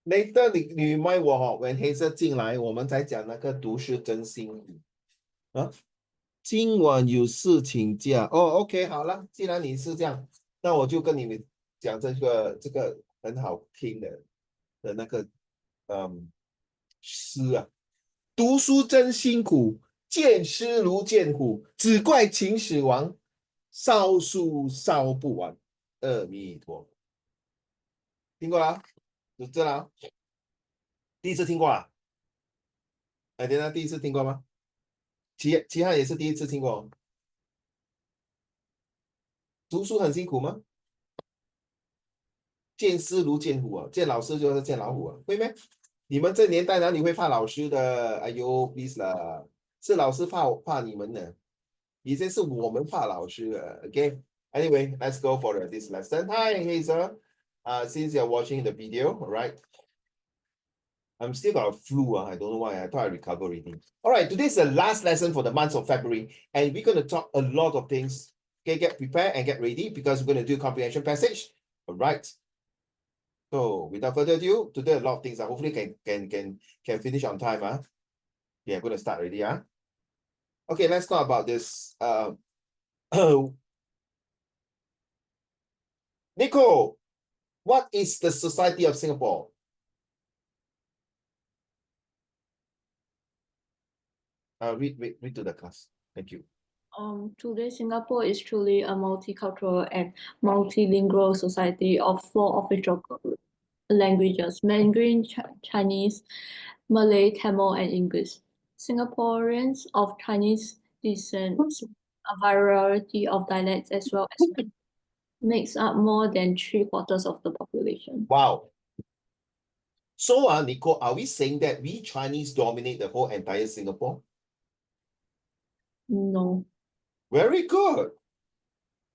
Later 你 remind 我哈，when Hazel 进来，我们才讲那个读是真心啊。今晚有事请假哦，OK，好了，既然你是这样，那我就跟你们讲这个很好听的那个诗啊，读书真辛苦，见诗如见虎，只怪秦始皇烧书烧不完。阿弥陀佛，听过啦？就这啦，第一次听过啊？哎，等下第一次听过吗？其他也是第一次听过。读书很辛苦吗？见师如见虎啊，见老师就是见老虎啊，会没？你们这年代哪里会怕老师的？哎呦，please 啦，是老师怕你们呢，以前是我们怕老师的。OK，anyway，let's go for this lesson. Hi, Hazel. Since you're watching the video, all right? I'm still got a flu. I don't know why. I thought I recovered already. All right, today's the last lesson for the month of February, and we're going to talk a lot of things. Okay, get prepared and get ready because we're going to do comprehension passage. All right. So without further ado, today a lot of things. Hopefully can finish on time. Yeah, I'm going to start already. Okay, let's talk about this. Nico, what is the Society of Singapore? Read to the class. Thank you. Today, Singapore is truly a multicultural and multilingual society of 4 official languages: Mandarin, Chinese, Malay, Tamil, and English. Singaporeans of Chinese descent speak a variety of dialects as well as makes up more than 3/4 of the population. Wow. So, Nico, are we saying that we Chinese dominate the whole entire Singapore? No. Very good.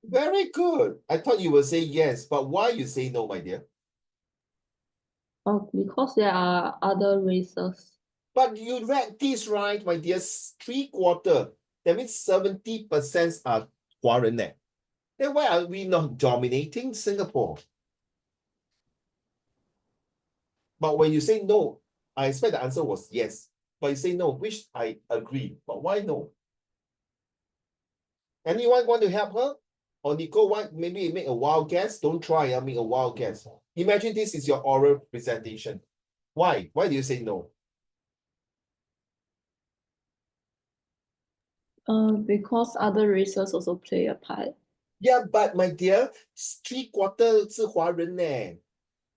Very good. I thought you would say yes, but why you say no, my dear? Because there are other races. But you read this right, my dear. 3/4. That means 70% are Huaren. Then why are we not dominating Singapore? But when you say no, I expect the answer was yes. But you say no, which I agree. But why no? Anyone want to help her? Or Nico, maybe make a wild guess? Don't try, make a wild guess. Imagine this is your oral presentation. Why? Why do you say no? Because other races also play a part. Yeah, but my dear, 3/4是华人呢。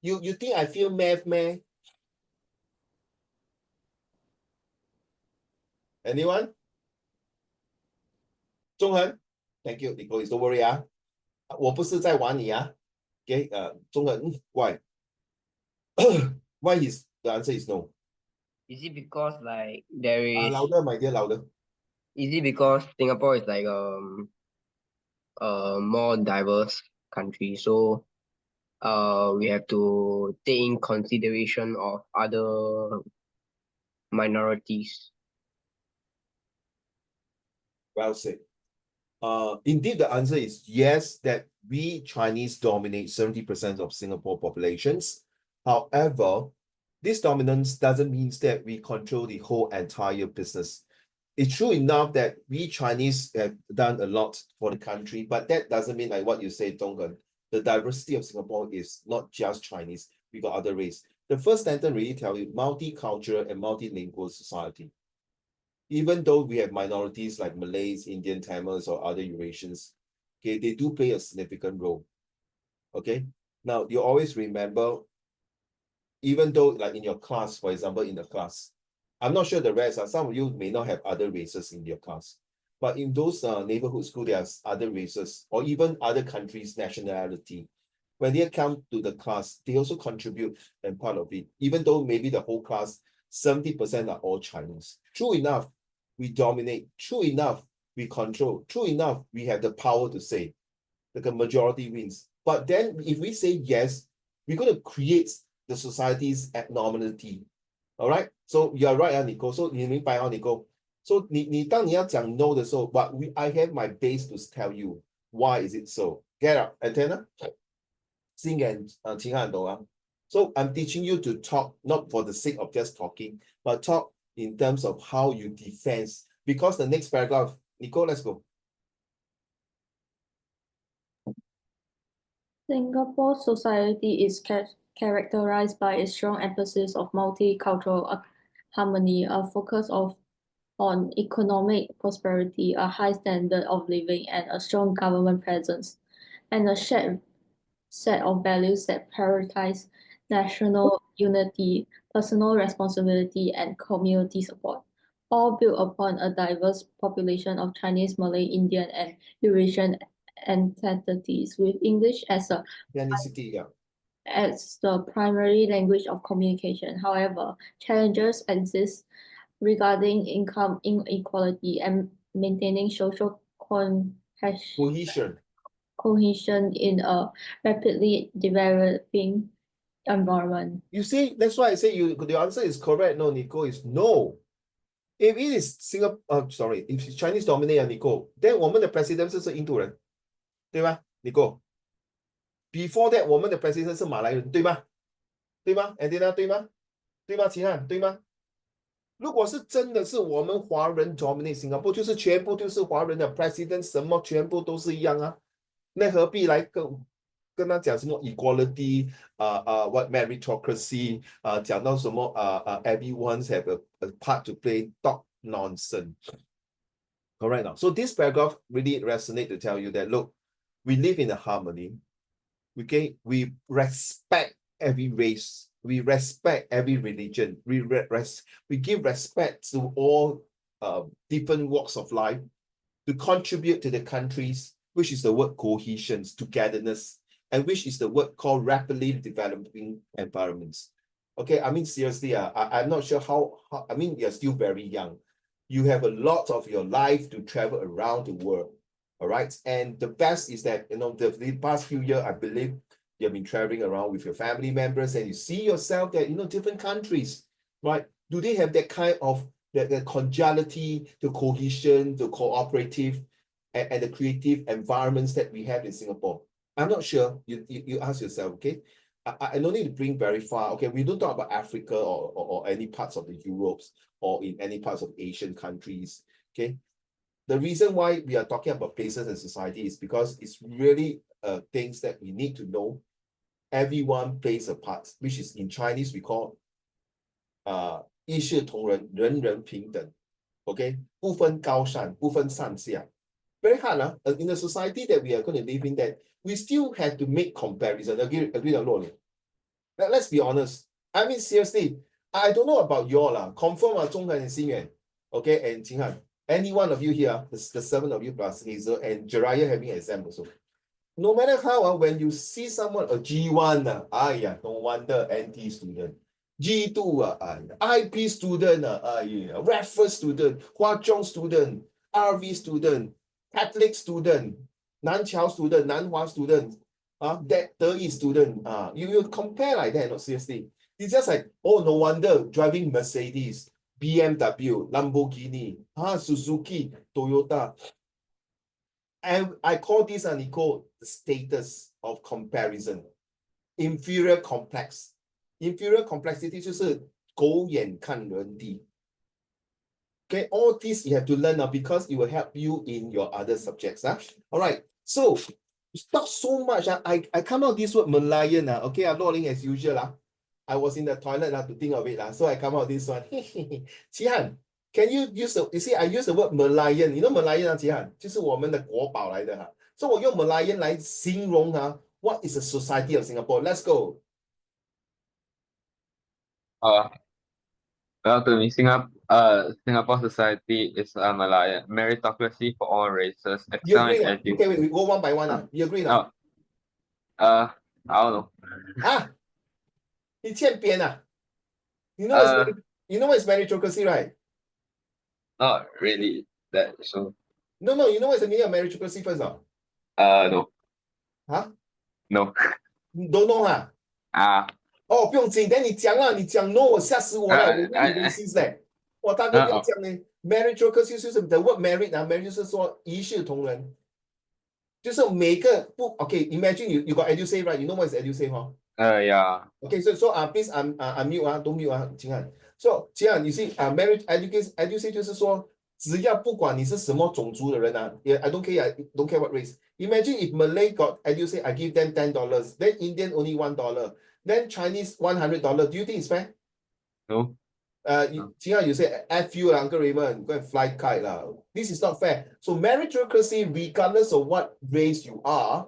You think I feel math, man? Anyone? 中恒 Thank you, Nico. Don't worry 我不是在玩你Okay, 中恒 why? Why the answer is no? Is it because like there is louder, my dear, louder. is it because Singapore is like a more diverse country, so we have to take in consideration of other minorities? Well said. Indeed, the answer is yes, that we Chinese dominate 70% of Singapore populations. However, this dominance doesn't mean that we control the whole entire business. It's true enough that we Chinese have done a lot for the country, but that doesn't mean like what you say, Donggen. The diversity of Singapore is not just Chinese. We got other race. The first sentence really tell you multicultural and multilingual society. Even though we have minorities like Malays, Indian, Tamils, or other Eurasians, okay, they do play a significant role. Okay, now you always remember, even though like in your class, for example, in the class, I'm not sure the rest, some of you may not have other races in your class, but in those neighborhood schools, there's other races or even other countries' nationality. When they come to the class, they also contribute and part of it, even though maybe the whole class, 70% are all Chinese. True enough, we dominate. True enough, we control. True enough, we have the power to say, like a majority wins. But then if we say yes, we're going to create the society's abnormality. All right? So you're right, Nico. So 你明白Nico? So 当你要讲 no 的时候 but I have my base to tell you why is it so. Get up, antenna? 先人其他人懂 So I'm teaching you to talk, not for the sake of just talking, but talk in terms of how you defend. Because the next paragraph, Nicole, let's go. Singapore society is characterized by a strong emphasis of multicultural harmony, a focus on economic prosperity, a high standard of living, and a strong government presence, and a shared set of values that prioritize national unity, personal responsibility, and community support, all built upon a diverse population of Chinese, Malay, Indian, and Eurasian entities, with English Ethnicity, yeah. as the primary language of communication. However, challenges exist regarding income inequality and maintaining social Cohesion. cohesion in a rapidly developing environment. You see, that's why I say the answer is correct. No, Nicole, is no. If it is Singapore, sorry, if it's Chinese dominated, Nicole, then 我们的 president 是印度人，对吧，Nicole? Before that, 我们的 president 是马来人，对吗？对吗 ？Antina 对吗？对吗？秦汉对吗？如果是真的是我们华人 dominate Singapore，就是全部都是华人的 president，什么全部都是一样啊，那何必来跟他讲什么 equality what meritocracy 讲到什么everyone's have a part to play, talk nonsense. Correct now. So this paragraph really resonates to tell you that look, we live in a harmony. We respect every race. We respect every religion. We give respect to all different walks of life to contribute to the countries, which is the word cohesion, togetherness, and which is the word called rapidly developing environments. Okay, I mean, seriously, I'm not sure how, I mean, you're still very young. You have a lot of your life to travel around the world. All right. And the best is that, you know, the past few years, I believe you've been traveling around with your family members and you see yourself that, you know, different countries, right? Do they have that kind of the conjugality, the cohesion, the cooperative, and the creative environments that we have in Singapore? I'm not sure. You ask yourself, okay? I don't need to bring very far. Okay, we don't talk about Africa or any parts of the Europes or in any parts of Asian countries. Okay. The reason why we are talking about places and society is because it's really things that we need to know. Everyone plays a part, which is in Chinese we call 一视同仁，人人平等。Okay, 不分高善，不分上下。Very hard, in the society that we are going to live in, that we still have to make comparison. Agree or not? Let's be honest. I mean, seriously, I don't know about you all. Confirm Zhonghan and Xingyuan, okay, and Qinghan. Any one of you here, the 7 of you plus Hazel and Jiraiya having exam also. No matter how, when you see someone, a G1, no wonder NT student. G2, IP student, Raffles student, Hua Zhong student, RV student, Catholic student, Nanqiao student, Nanhua student, that Deyi student, you compare like that, not seriously. It's just like, oh, no wonder driving Mercedes, BMW, Lamborghini, Suzuki, Toyota. And I call this, Nicole, the status of comparison. Inferior complex. Inferior complexity 就是狗眼看人低. Okay, all this you have to learn now because it will help you in your other subjects. All right, so not so much. I come out this word Malayan. Okay, I'm not as usual. I was in the toilet to think of it. So I come out this one. Qihan, can you use you see, I use the word Malayan. You know Malayan, Qihan? 就是我们的国宝来的哈. So 我用 Malayan 来形容what is the society of Singapore? Let's go. Well, to me, Singapore society is a Malayan meritocracy for all races. You agree? Excellent Okay, wait, we go one by one. You agree now? I don't know. You 欠扁 You know what is meritocracy, right? Not really that so. No, you know what's the meaning of meritocracy first? No. Huh? No. Don't know 哦，不用紧，等你讲了，你讲 no， 我吓死我了，我以为你 racist 嘞。我大哥不要讲呢 ，meritocracy 就是the word merit 就是说一视同仁，就是每个不 OK。Imagine you got edusave right? You know what is edusave Yeah. Okay, so please unmute don't mute Qing Han. So Qing Han, you see marriage education 就是说，只要不管你是什么种族的人I don't care, I don't care what race. Imagine if Malay got education, I give them $10, then Indian only $1, then Chinese $100. Do you think it's fair? No. Qing Han, you say F you, Uncle Raymond, go and fly kite lah. This is not fair. So meritocracy, regardless of what race you are,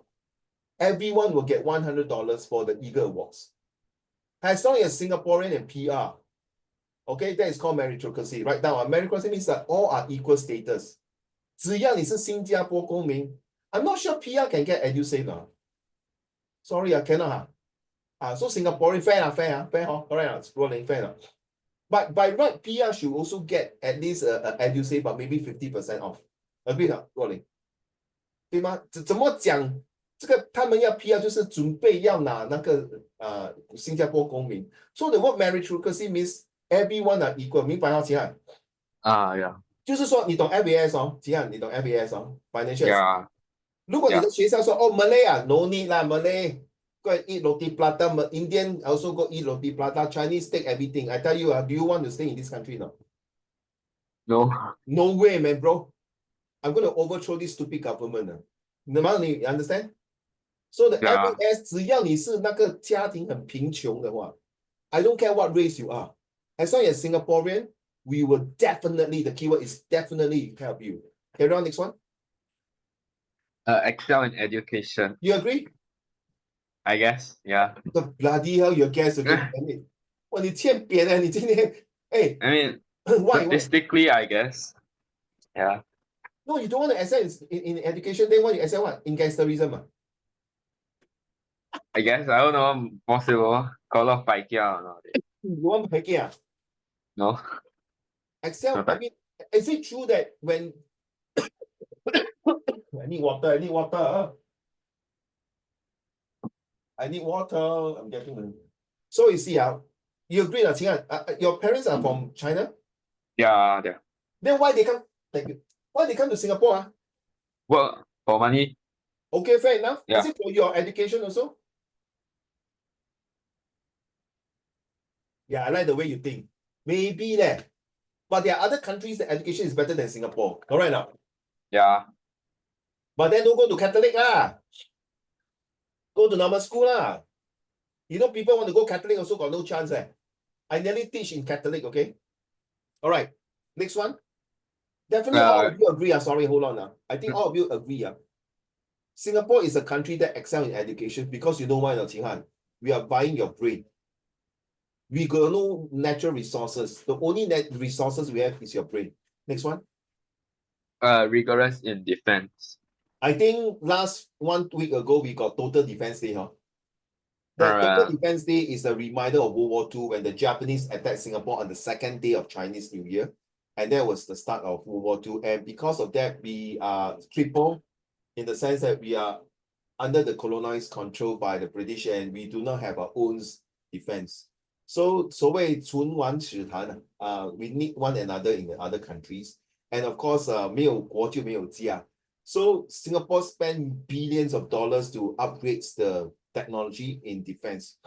everyone will get $100 for the Eagle Awards. As long as Singaporean and PR. Okay, that is called meritocracy. Right now, meritocracy means that all are equal status. 只要你是新加坡公民, I'm not sure PR can get EduSave. Sorry, I cannot. So Singaporean fair, correct, rolling fair. But by right, PR should also get at least EduSave, but maybe 50% off. Agree not, rolling? 对吗？怎么讲？这个他们要 PR 就是准备要拿那个新加坡公民。So the word meritocracy means everyone are equal， 明白吗？齐汉yeah. 就是说你懂 FAS 哦，齐汉你懂 FAS 哦 ，financial。Yeah. 如果你的学校说哦 Malay 啊 ，no need 啦 Malay。Go and eat roti prata. Indian also go eat roti prata. Chinese take everything. I tell you, do you want to stay in this country now? No. No way, man, bro. I'm going to overthrow this stupid government. You understand? So the FAS, 只要你是那个家庭很贫穷的话 I don't care what race you are. As long as Singaporean, we will definitely, the keyword is definitely help you. Carry on, next one. Excel in education. You agree? I guess. Yeah. The bloody hell your guess again. 哇，你欠扁了，你今天 Hey, I mean, why? statistically, I guess. Yeah. No, you don't want to excel in education, then why you excel what? In gangsterism? I guess. I don't know. Possible. Got a lot of paikia or not. You want to No. Excel, Okay. I mean, is it true that when I need water, I'm getting So you see, you agree, your parents are from China? Yeah. Then why they come to Singapore? Work for money. Okay, fair enough. Yeah. Is it for your education also? Yeah, I like the way you think. Maybe that. But there are other countries that education is better than Singapore. Correct now? Yeah. But then don't go to Catholic lah. Go to normal school lah. You know, people want to go Catholic also got no chance. I nearly teach in Catholic, okay? All right. Next one. Definitely all of you agree. Sorry, hold on. I think all of you agree. Singapore is a country that excels in education because you know why, Qing Han? We are buying your brain. We got no natural resources. The only resources we have is your brain. Next one. Rigorous in defense. I think last 1 week ago, we got Total Defense Day. That Total Defense Day is a reminder of World War II when the Japanese attacked Singapore on the second day of Chinese New Year. And that was the start of World War II. And because of that, we are triple in the sense that we are under the colonized control by the British and we do not have our own defense. So, 所谓唇亡齿寒, we need one another in the other countries. And of course, 没有国就没有家. So Singapore spent billions of dollars to upgrade the technology in defense.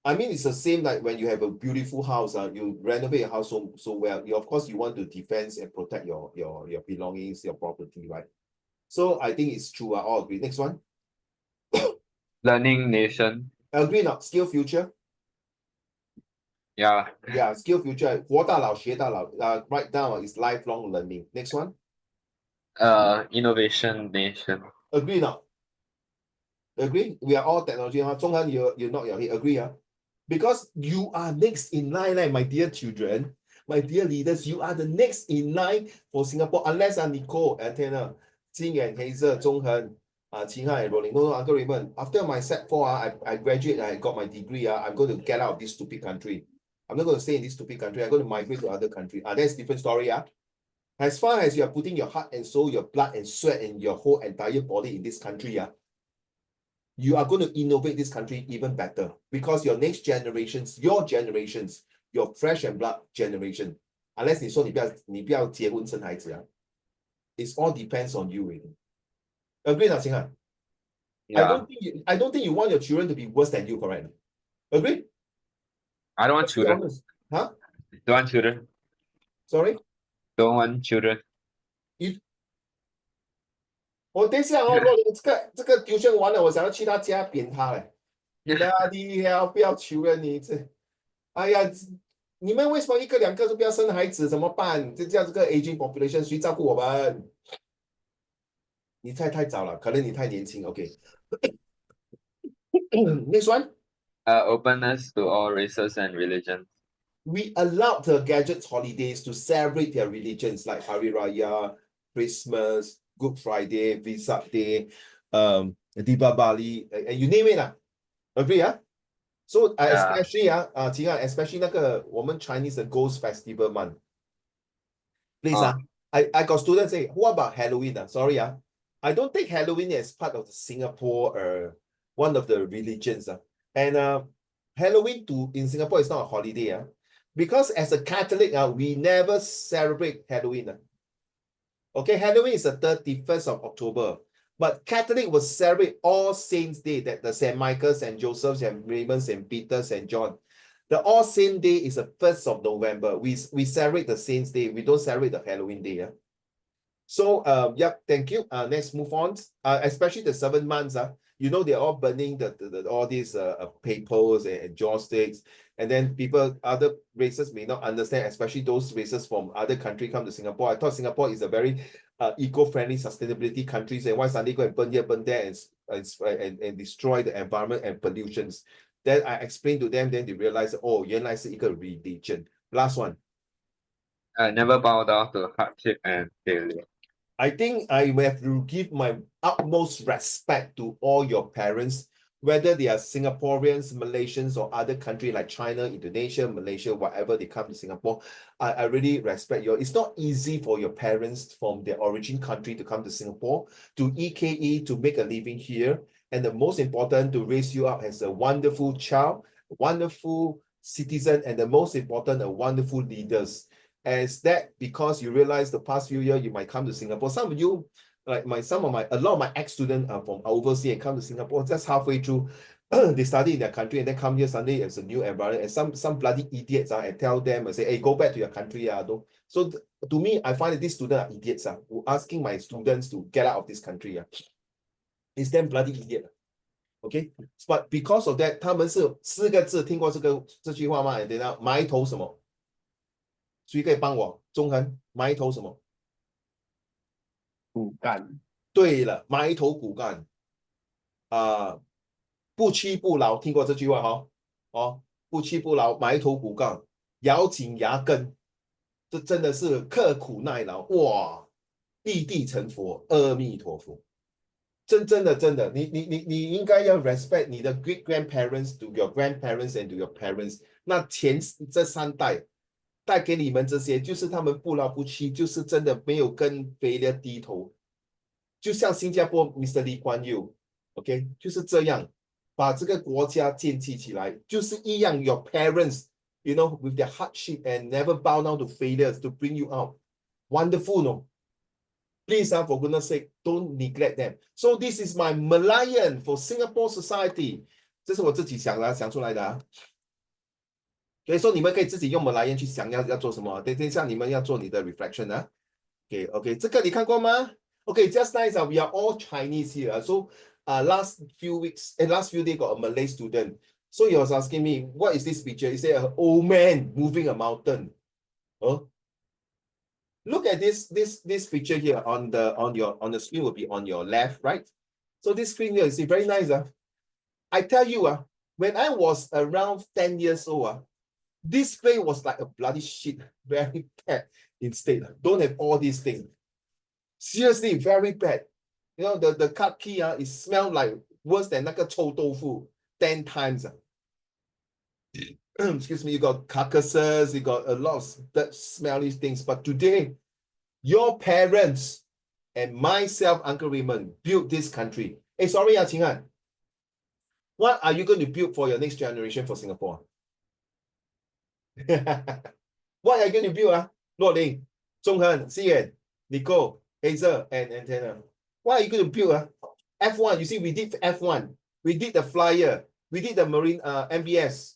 I mean, it's the same like when you have a beautiful house, you renovate your house so well. Of course, you want to defend and protect your belongings, your property, right? So I think it's true. I all agree. Next one. Learning nation. Agree not? Skill future. Yeah. Yeah, skill future. 活到老学到老. Right now is lifelong learning. Next one. Innovation nation. Agree not? Agree? We are all technology. Zhonghan, you not your head. Agree? Because you are next in line, my dear children, my dear leaders. You are the next in line for Singapore. Unless Nicole, Antenna, Jing and Hazel, Zhonghan, Qing Han and Rolling. No, Uncle Raymond. After my Sec4, I graduate. I got my degree. I'm going to get out of this stupid country. I'm not going to stay in this stupid country. I'm going to migrate to other country. That's a different story. As far as you are putting your heart and soul, your blood and sweat, and your whole entire body in this country, you are going to innovate this country even better because your next generations, your flesh and blood generation, unless 你不要结婚生孩子, it all depends on you. Agree not, Qing Han? Yeah. I don't think you want your children to be worse than you, correct? Agree? I don't want Let's be children. honest. Huh? Don't want children. Sorry? Don't want children. 我等一下哦，若这个丢选完了，我想要去他家扁他嘞。Bloody hell，不要求了你这，哎呀，你们为什么一个两个都不要生孩子？怎么办？这样这个 aging population 谁照顾我们？你太早了，可能你太年轻。OK， next one， Openness to all races and religions. we allowed the gadget holidays to celebrate their religions like Hari Raya, Christmas, Good Friday, Vesak Day, Deepavali, and you name it lah. Agree ah? So Yeah. especially especially 那个我们 Chinese 的 Ghost Festival month. Please I got students say, what about Halloween? Sorry I don't take Halloween as part of the Singapore one of the religions. And Halloween in Singapore is not a holiday. Because as a Catholic, we never celebrate Halloween. Okay, Halloween is the 31st of October. But Catholic will celebrate All Saints Day, that the St. Michael, St. Joseph, St. Raymond, St. Peter, St. John. The All Saints Day is the 1st of November. We celebrate the Saints Day. We don't celebrate the Halloween Day. So, yep, thank you. Let's move on. Especially the 7 months. You know, they're all burning all these papers and joysticks. And then other races may not understand, especially those races from other countries come to Singapore. I thought Singapore is a very eco-friendly sustainability country. And why suddenly go and burn here, burn there, and destroy the environment and pollutions? Then I explained to them, then they realized, oh, 原来是一个 religion. Last one. Never bow down to hardship and failure. I think I have to give my utmost respect to all your parents, whether they are Singaporeans, Malaysians, or other country like China, Indonesia, Malaysia, whatever they come to Singapore. I really respect you. It's not easy for your parents from their origin country to come to Singapore, to EKE, to make a living here. And the most important, to raise you up as a wonderful child, wonderful citizen, and the most important, a wonderful leaders. As that, because you realize the past few years you might come to Singapore. Some of you, like a lot of my ex-students are from overseas and come to Singapore just halfway through. They study in their country and then come here suddenly it's a new environment. And some bloody idiots and tell them and say, hey, go back to your country. So to me, I find that these students are idiots who asking my students to get out of this country. It's them bloody idiot. Okay, but because of that, 他们是4个字，听过这句话吗？你呢？埋头什么？谁可以帮我？中恒，埋头什么？骨干。对了，埋头苦干不屈不挠，听过这句话不屈不挠，埋头苦干，咬紧牙根，这真的是刻苦耐劳哇！立地成佛，阿弥陀佛。真的，你应该要 respect 你的 great grandparents to your grandparents and to your parents。那前这3代带给你们这些，就是他们不劳不屈，就是真的没有跟 failure 低头。就像新加坡 Mr. Lee Kuan Yew，OK， 就是这样把这个国家建立起来，就是一样 your parents，you know, with their hardship and never bow down to failures to bring you out. Wonderful, no? Please, for goodness sake, don't neglect them. So this is my Malayan for Singapore society. 这是我自己想出来的所以说你们可以自己用Malayan去想要做什么。等一下你们要做你的 reflection OK， 这个你看过吗？Okay, just nice. We are all Chinese here. So last few days got a Malay student. So he was asking me, what is this picture? He said, an old man moving a mountain. Look at this picture here on the screen will be on your left, right? So this screen here, you see, very nice. I tell you, when I was around 10 years old, this place was like a bloody shit, very bad instead. Don't have all these things. Seriously, very bad. You know, the cut key, it smelled like worse than 那个臭豆腐 10 times. Excuse me, you got carcasses, you got a lot of that smelly things. But today, your parents and myself, Uncle Raymond, built this country. Hey, sorry, Qing Han. What are you going to build for your next generation for Singapore? What are you going to build? Luo Ling, Zhonghen, Xian, Nicole, Hazel, and Antenna. What are you going to build? F1, you see, we did F1, we did the flyer, we did the marine MBS.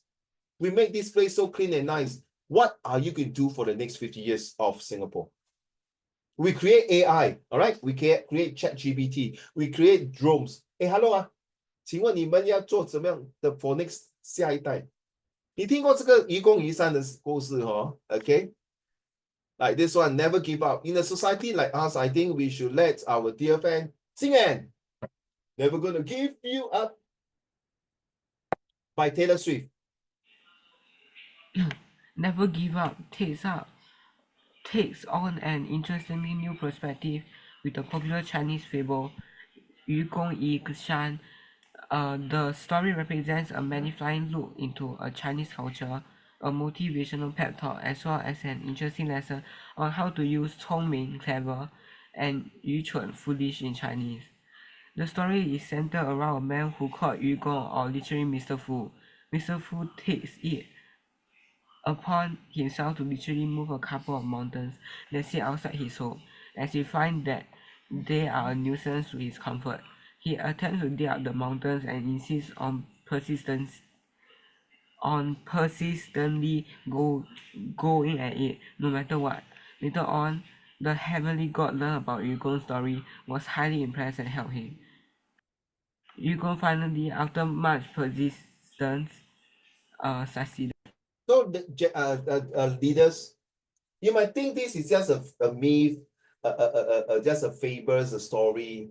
We make this place so clean and nice. What are you going to do for the next 50 years of Singapore? We create AI, all right? We create ChatGPT, we create drones. Hey, hello 啊，请问你们要做怎么样的 for next 下一代？你听过这个愚公移山的故事哦 ？Okay? Like this one, never give up. In a society like us, I think we should let our dear friend sing and never gonna give you up by Taylor Swift. Never give up, takes on an interestingly new perspective with the popular Chinese fable Yu Gong Yi Shan. The story represents a magnifying look into a Chinese culture, a motivational pep talk, as well as an interesting lesson on how to use 聪明 clever and 愚蠢 foolish in Chinese. The story is centered around a man who called Yu Gong, or literally Mr. Fu. Mr. Fu takes it upon himself to literally move a couple of mountains that sit outside his home, as he finds that they are a nuisance to his comfort. He attempts to dig up the mountains and insists on persistently going at it, no matter what. Later on, the heavenly god learned about Yu Gong's story, was highly impressed and helped him. Yu Gong finally, after much persistence, succeeded. So the leaders, you might think this is just a myth, just a fable, a story.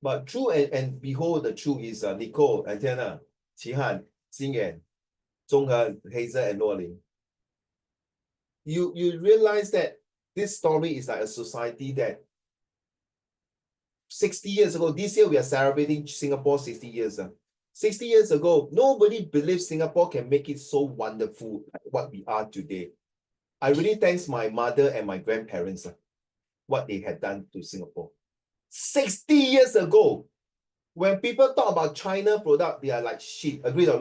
But true and behold, the truth is Nicole, Antenna, Qihan, Xingyan, Zhonghen, Hazel, and Luoling. You realize that this story is like a society that 60 years ago, this year we are celebrating Singapore 60 years. 60 years ago, nobody believed Singapore can make it so wonderful like what we are today. I really thanks my mother and my grandparents, what they had done to Singapore. 60 years ago, when people talk about China product, they are like shit. Agreed or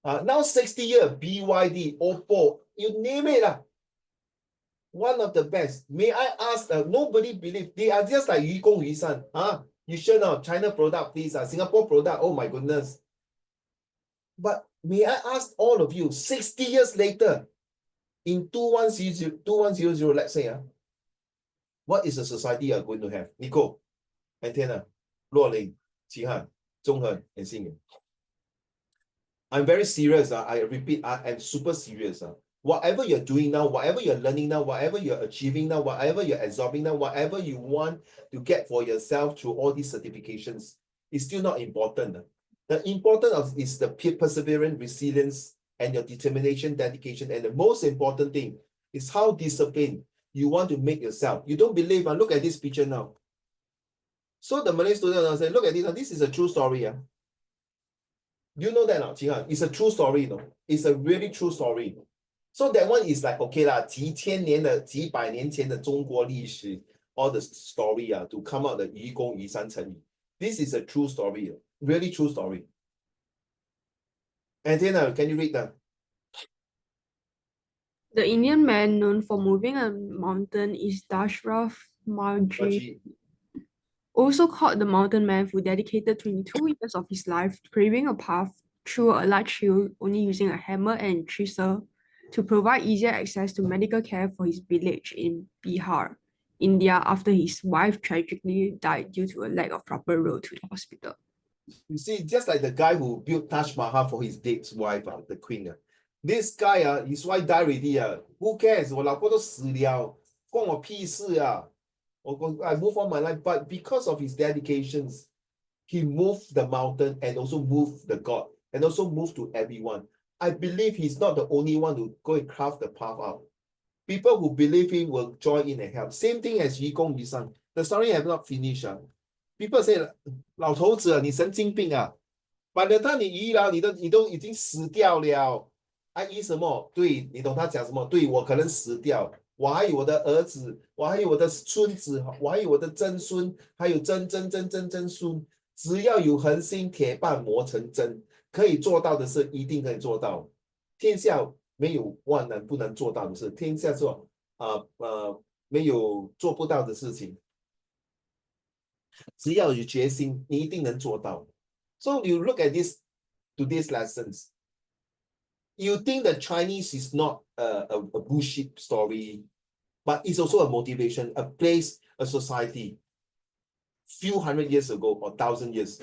not? Now 60 years, BYD, Oppo, you name it. One of the best. May I ask, nobody believe, they are just like Yu Gong Yu San. You sure not? China product, please. Singapore product, oh my goodness. But may I ask all of you, 60 years later, in 2100, let's say, what is the society you are going to have? Nico, Antenna, Luo Ling, Qihan, Zhonghen, and Xingyan. I'm very serious. I repeat, I am super serious. Whatever you're doing now, whatever you're learning now, whatever you're achieving now, whatever you're absorbing now, whatever you want to get for yourself through all these certifications is still not important. The important is the perseverance, resilience, and your determination, dedication. And the most important thing is how disciplined you want to make yourself. You don't believe, look at this picture now. So the Malay student say, look at this, this is a true story. You know that now, Qihan? It's a true story, it's a really true story. So that one is like, okay lah, 几千年的几百年前的中国历史 all the story to come out the 愚公移山成语. This is a true story, really true story. Antenna, can you read that? The Indian man known for moving a mountain is Dashrath Marji, also called the Mountain Man, who dedicated 22 years of his life paving a path through a large hill only using a hammer and chisel to provide easier access to medical care for his village in Bihar, India, after his wife tragically died due to a lack of proper road to the hospital. You see, just like the guy who built Taj Mahal for his dead wife, the queen. This guy, his wife died already. Who cares? 我老婆都死了，关我屁事啊！I move on my life, but because of his dedications, he moved the mountain and also moved the God and also moved to everyone. I believe he's not the only one to go and craft the path out. People who believe him will join in and help. Same thing as Yu Gong Yu San. The story have not finished. People say, 老头子，你神经病啊！ By the time 你移了，你都已经死掉了。移什么？对，你懂他讲什么？对，我可能死掉，我还有我的儿子，我还有我的孙子，我还有我的曾孙，还有曾孙。只要有恒心，铁棒磨成针，可以做到的事一定可以做到。天下没有万能不能做到的事，天下没有做不到的事情。只要有决心，你一定能做到。So you look at today's lessons. You think that Chinese is not a bullshit story, but it's also a motivation, a place, a society. Few hundred years ago or 1,000 years.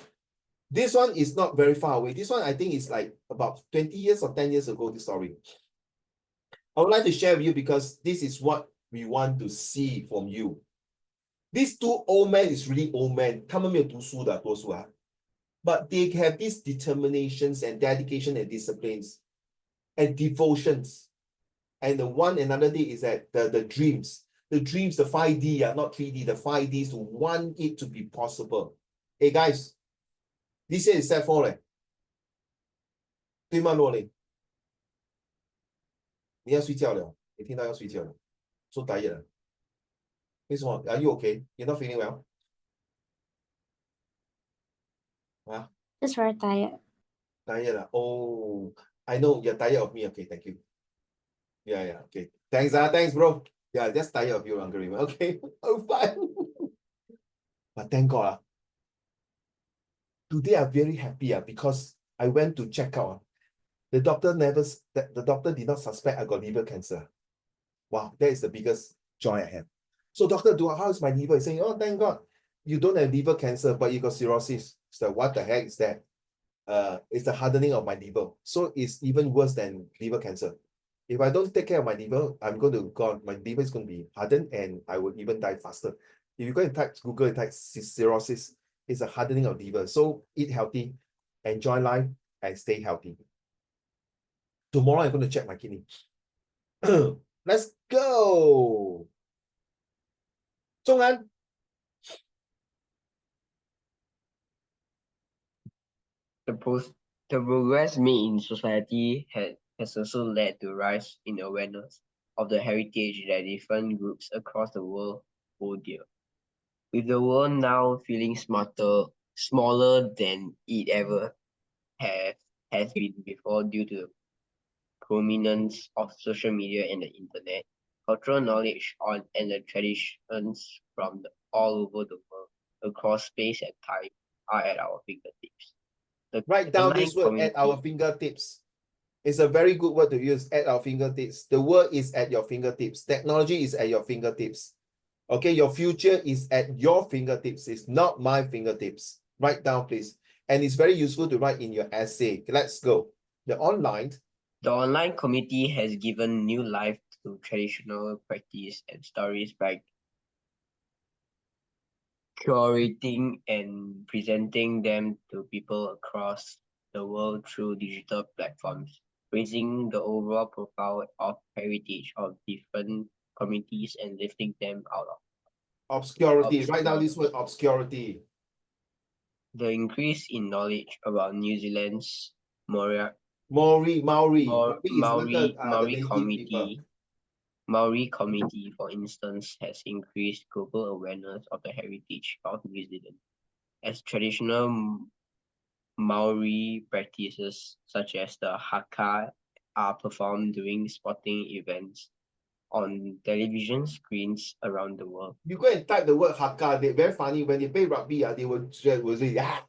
This one is not very far away. This one I think is like about 20 years or 10 years ago, this story. I would like to share with you because this is what we want to see from you. These two old men is really old men. 他们没有读书的，多数啊。But they have these determinations and dedication and disciplines and devotions. And the one another thing is that the dreams, the 5D, not 3D, the 5Ds to want it to be possible. Hey guys, this year is set 4嘞，对吗，洛琳？你要睡觉了，你听到要睡觉了，so tired 了。为什么 ？Are you okay? You're not feeling well? Huh? Just very tired. Tired lah. Oh, I know you're tired of me. Okay, thank you. Yeah, okay. Thanks, bro. Yeah, just tired of you, Hungary. Okay, oh, fine. But thank God. Today I'm very happy because I went to check out. The doctor did not suspect I got liver cancer. Wow, that is the biggest joy I have. So doctor, how is my liver? He's saying, oh, thank God, you don't have liver cancer, but you got cirrhosis. So what the heck is that? It's the hardening of my liver. So it's even worse than liver cancer. If I don't take care of my liver, my liver is going to be hardened and I will even die faster. If you go and Google and type cirrhosis, it's a hardening of liver. So eat healthy, enjoy life, and stay healthy. Tomorrow I'm going to check my kidney. Let's go. Zhong'an. The progress made in society has also led to rise in awareness of the heritage that different groups across the world hold dear. With the world now feeling smaller than it ever has been before due to the prominence of social media and the internet, cultural knowledge and the traditions from all over the world across space and time are at our fingertips. Write down this word at our fingertips. It's a very good word to use, at our fingertips. The word is at your fingertips. Technology is at your fingertips. Okay, your future is at your fingertips. It's not my fingertips. Write down, please. And it's very useful to write in your essay. Let's go. The online community has given new life to traditional practice and stories by curating and presenting them to people across the world through digital platforms, raising the overall profile of heritage of different communities and lifting them out of obscurity. Write down this word, obscurity. The increase in knowledge about New Zealand's Maori community, for instance, has increased global awareness of the heritage of New Zealand, as traditional Maori practices such as the haka are performed during sporting events on television screens around the world. You go and type the word haka. They're very funny. When they play rugby, they will say, ah.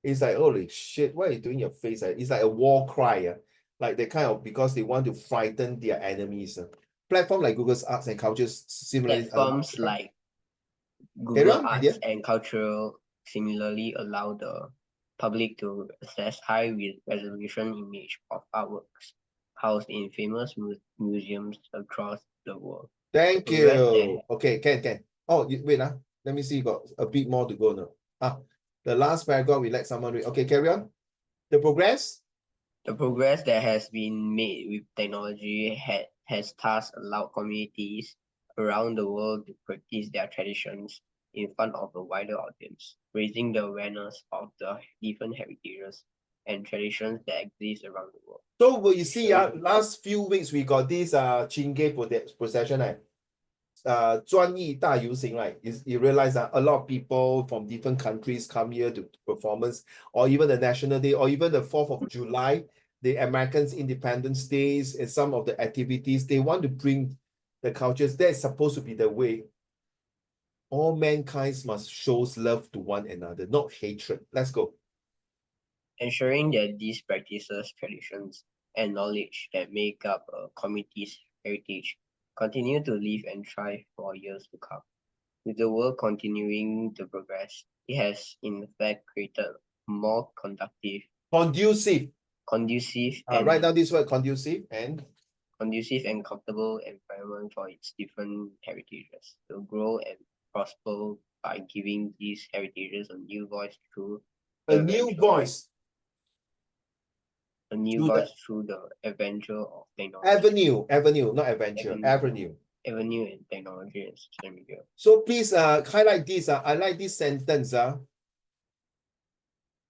It's like, holy shit, what are you doing your face? It's like a war cry. Like they kind of, because they want to frighten their enemies. Platform like Google's Arts and Cultures similarly. Platforms like Google Arts and Cultural similarly allow the public to access high resolution image of artworks housed in famous museums across the world. Thank you. Okay, can. Oh, wait, let me see. You got a bit more to go now. The last paragraph, we let someone read. Okay, carry on. The progress that has been made with technology has thus allowed communities around the world to practice their traditions in front of a wider audience, raising the awareness of the different heritages and traditions that exist around the world. So what you see, last few weeks we got this Chingay procession, 专艺大游行, right? You realize that a lot of people from different countries come here to performance, or even the National Day, or even the 4th of July, the Americans' Independence Days, and some of the activities, they want to bring the cultures. That's supposed to be the way. All mankind must show love to one another, not hatred. Let's go. Ensuring that these practices, traditions, and knowledge that make up a community's heritage continue to live and thrive for years to come. With the world continuing to progress, it has in fact created a more Conducive. conducive Write and down this word, conducive and comfortable environment for its different heritages to grow and prosper by giving these heritages a new voice through a the new adventure- voice. a new through the- voice through the adventure of technology. Avenue, not adventure. Avenue. Avenue in technology and social media. So please highlight this. I like this sentence.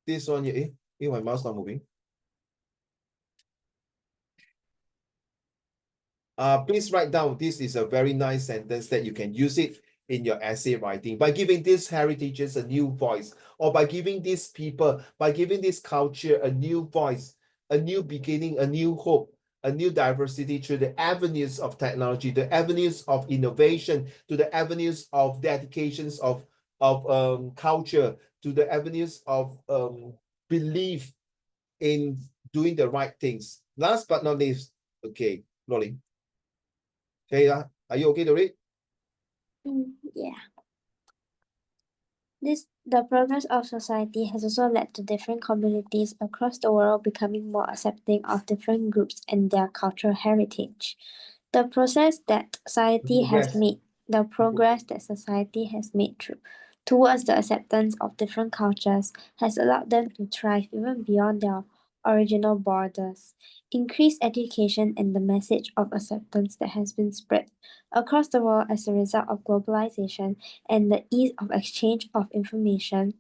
This one here. My mouse not moving. Please write down. This is a very nice sentence that you can use it in your essay writing by giving these heritages a new voice, or by giving these people, by giving this culture a new voice, a new beginning, a new hope, a new diversity through the avenues of technology, the avenues of innovation, to the avenues of dedications of culture, to the avenues of belief in doing the right things. Last but not least, okay, Lolly. Okay, are you okay to read? Yeah. The progress of society has also led to different communities across the world becoming more accepting of different groups and their cultural heritage. The progress that society has made towards the acceptance of different cultures has allowed them to thrive even beyond their original borders. Increased education and the message of acceptance that has been spread across the world as a result of globalization and the ease of exchange of information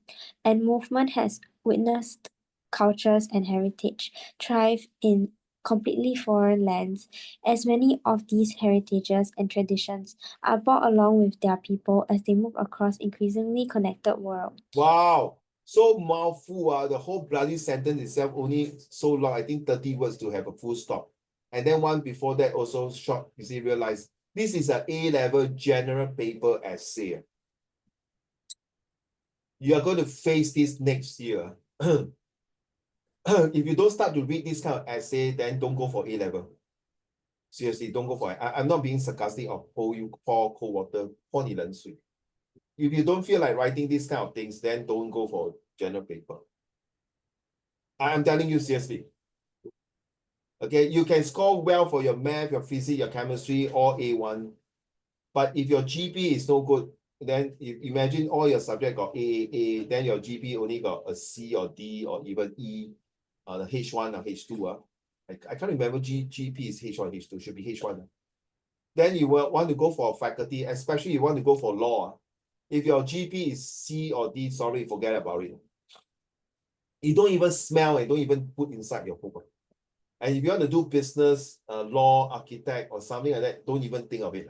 and movement has witnessed cultures and heritage thrive in completely foreign lands, as many of these heritages and traditions are brought along with their people as they move across increasingly connected world. Wow, so mouthful. The whole bloody sentence itself only so long. I think 30 words to have a full stop. And then one before that also short. You see, realize this is an A-level general paper essay. You are going to face this next year. If you don't start to read this kind of essay, then don't go for A-level. Seriously, don't go for it. I'm not being sarcastic or pour cold water, pour 你冷水. If you don't feel like writing these kind of things, then don't go for general paper. I'm telling you seriously. Okay, you can score well for your math, your physics, your chemistry, all A1. But if your GP is no good, then imagine all your subject got A, then your GP only got a C or D or even E, the H1 or H2. I can't remember GP is H1, H2, should be H1. Then you will want to go for a faculty, especially you want to go for law. If your GP is C or D, sorry, forget about it. You don't even smell and don't even put inside your homework. And if you want to do business, law, architect, or something like that, don't even think of it.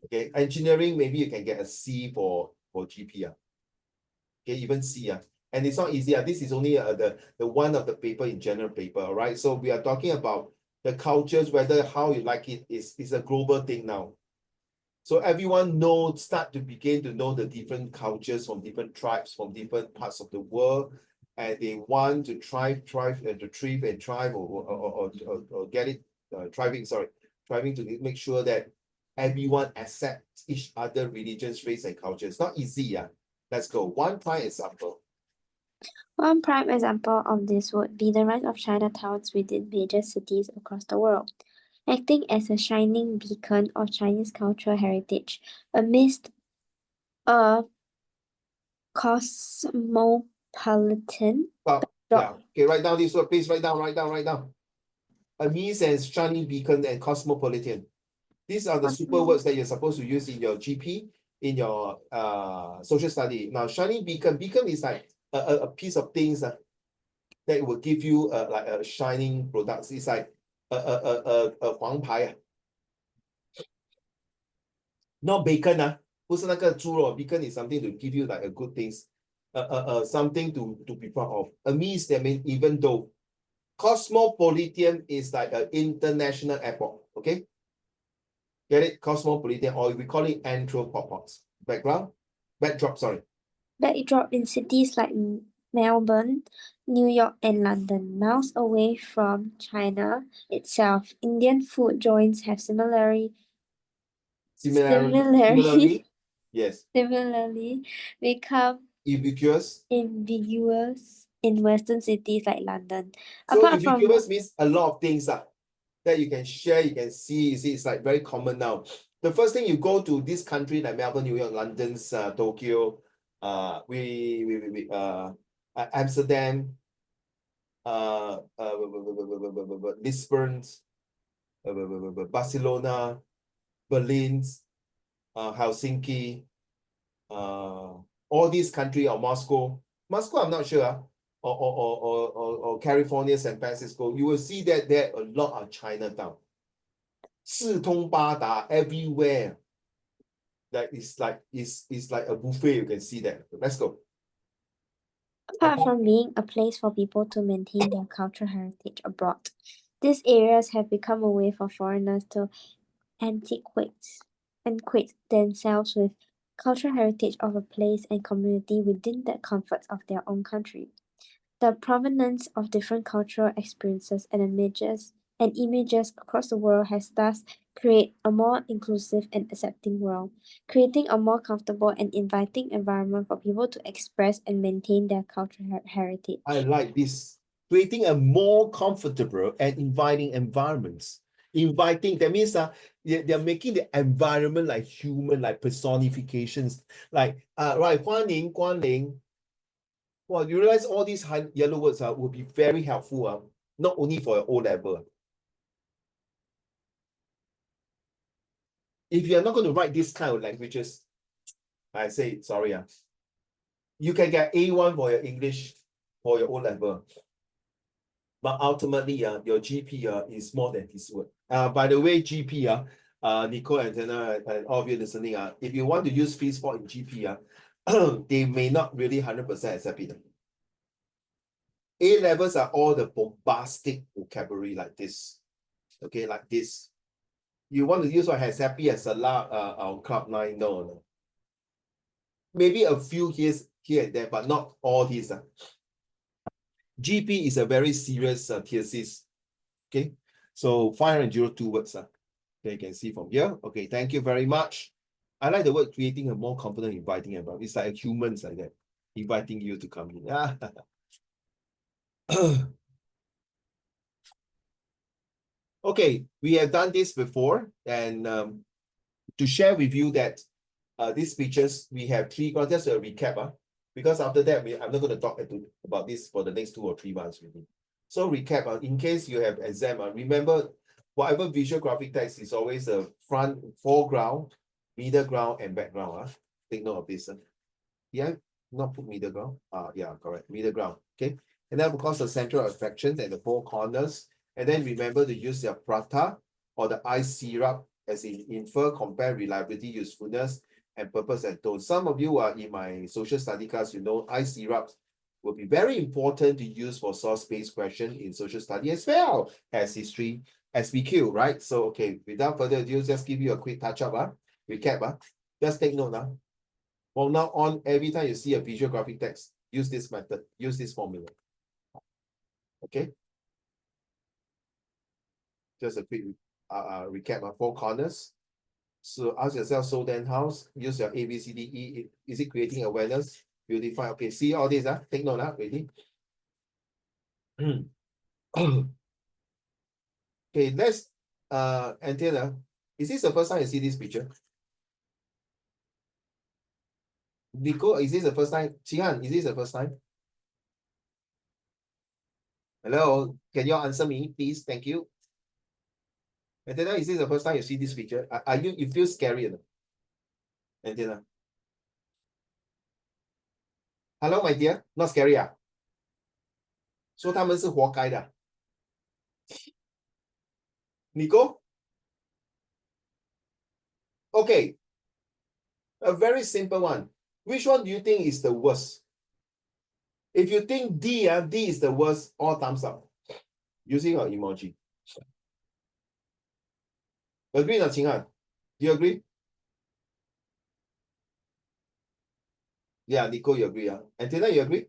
Okay, engineering, maybe you can get a C for GP. Okay, even C. And it's not easy. This is only the one of the paper in general paper, all right? So we are talking about the cultures, whether how you like it is a global thing now. So everyone start to begin to know the different cultures from different tribes, from different parts of the world, and they want to thrive or get it, thriving to make sure that everyone accepts each other religions, race, and culture. It's not easy. Let's go. One prime example. One prime example of this would be the rise of Chinatowns within major cities across the world, acting as a shining beacon of Chinese cultural heritage amidst a cosmopolitan Okay, write down this word, please. Write down. Amidst and shining beacon and cosmopolitan. These are the super words that you're supposed to use in your GP, in your social study. Now, shining beacon is like a piece of things that will give you like a shining product. It's like a 黄牌. Not bacon, 不是那个猪肉. Beacon is something to give you like a good things, something to be proud of. Amidst, that means even though. Cosmopolitan is like an international airport. Okay. Get it? Cosmopolitan, or we call it anthropopause. Backdrop, sorry. Backdrop in cities like Melbourne, New York, and London. Miles away from China itself, Indian food joints have Similarly, yes, similarly become ubiquitous. ambiguous in Western cities like London. So Apart from ubiquitous means a lot of things that you can share, you can see. You see, it's like very common now. The first thing you go to this country like Melbourne, New York, London, Tokyo, Amsterdam, Lisbon, Barcelona, Berlin, Helsinki, all these countries, or Moscow. Moscow, I'm not sure. Or California, San Francisco, you will see that there are a lot of Chinatown. 四通八达 everywhere. That is like it's like a buffet. You can see that. Let's go. Apart from being a place for people to maintain their cultural heritage abroad, these areas have become a way for foreigners to antiquate themselves with cultural heritage of a place and community within the comforts of their own country. The provenance of different cultural experiences and images across the world has thus created a more inclusive and accepting world, creating a more comfortable and inviting environment for people to express and maintain their cultural heritage. I like this. Creating a more comfortable and inviting environments. Inviting, that means they're making the environment like human, like personifications. Like, right, 欢迎光临. Well, you realize all these yellow words will be very helpful, not only for your O level. If you're not going to write this kind of languages, I say, sorry, you can get A1 for your English for your O level. But ultimately, your GP is more than this word. By the way, GP, Nicole, Antenna, and all of you listening, if you want to use free spot in GP, they may not really 100% accept it. A levels are all the bombastic vocabulary like this. Okay, like this. You want to use what has happy as a lot on Club 9? No. Maybe a few here and there, but not all these. GP is a very serious thesis. Okay, so 502 words. Okay, you can see from here. Okay, thank you very much. I like the word creating a more confident, inviting environment. It's like humans like that, inviting you to come in. Okay, we have done this before, and to share with you that these speeches, we have three, just a recap, because after that, I'm not going to talk about this for the next 2 or 3 months really. So recap, in case you have exam, remember whatever visual graphic text is always a foreground, middle ground, and background. Take note of this. Yeah, not put middle ground. Yeah, correct, middle ground. Okay, and then of course the central attractions and the 4 corners. And then remember to use your prata or the ice syrup as in infer, compare, reliability, usefulness, and purpose and tone. Some of you are in my social study class, you know, ice syrups will be very important to use for source-based question in social study as well as history, SBQ, right? So, okay, without further ado, just give you a quick touch-up, recap. Just take note now. From now on, every time you see a visual graphic text, use this method, use this formula. Okay? Just a quick recap, 4 corners. So ask yourself, so then house, use your A, B, C, D, E. Is it creating awareness? Beautify. Okay, see all this, take note, ready? Okay, let's, Antenna, is this the first time you see this picture? Nico, is this the first time? Chihan, is this the first time? Hello, can you answer me, please? Thank you. Antenna, is this the first time you see this picture? Are you feel scary enough? Antenna. Hello, my dear, not scary, So 他们是活该的。Nico? Okay. A very simple one. Which one do you think is the worst? If you think D, D is the worst, all thumbs up. Using our emoji. Agree, not Qinghan? Do you agree? Yeah, Nico, you agree? Antenna, you agree?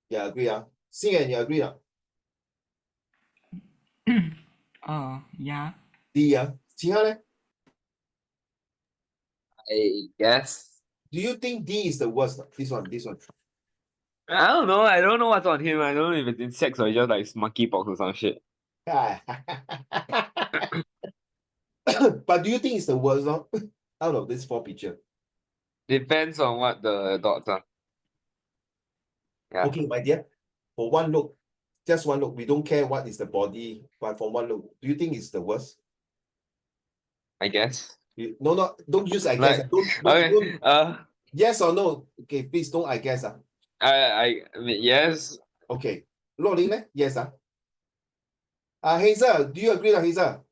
Yeah, agree. Xin, you agree? Yeah. D. Chi Han, I guess. do you think D is the worst? This one. I don't know. I don't know what's on him. I don't know if it's insects or just like monkeypox or some shit. But do you think it's the worst out of this 4 picture? Depends on what the dots are. Yeah. Okay, my dear, for one look, just one look, we don't care what is the body, but for one look, do you think it's the worst? I guess. No, don't use I guess. Like Don't, okay. yes or no. Okay, please don't I guess. I mean yes. Okay. Loling, yes. Hazel, do you agree, Hazel?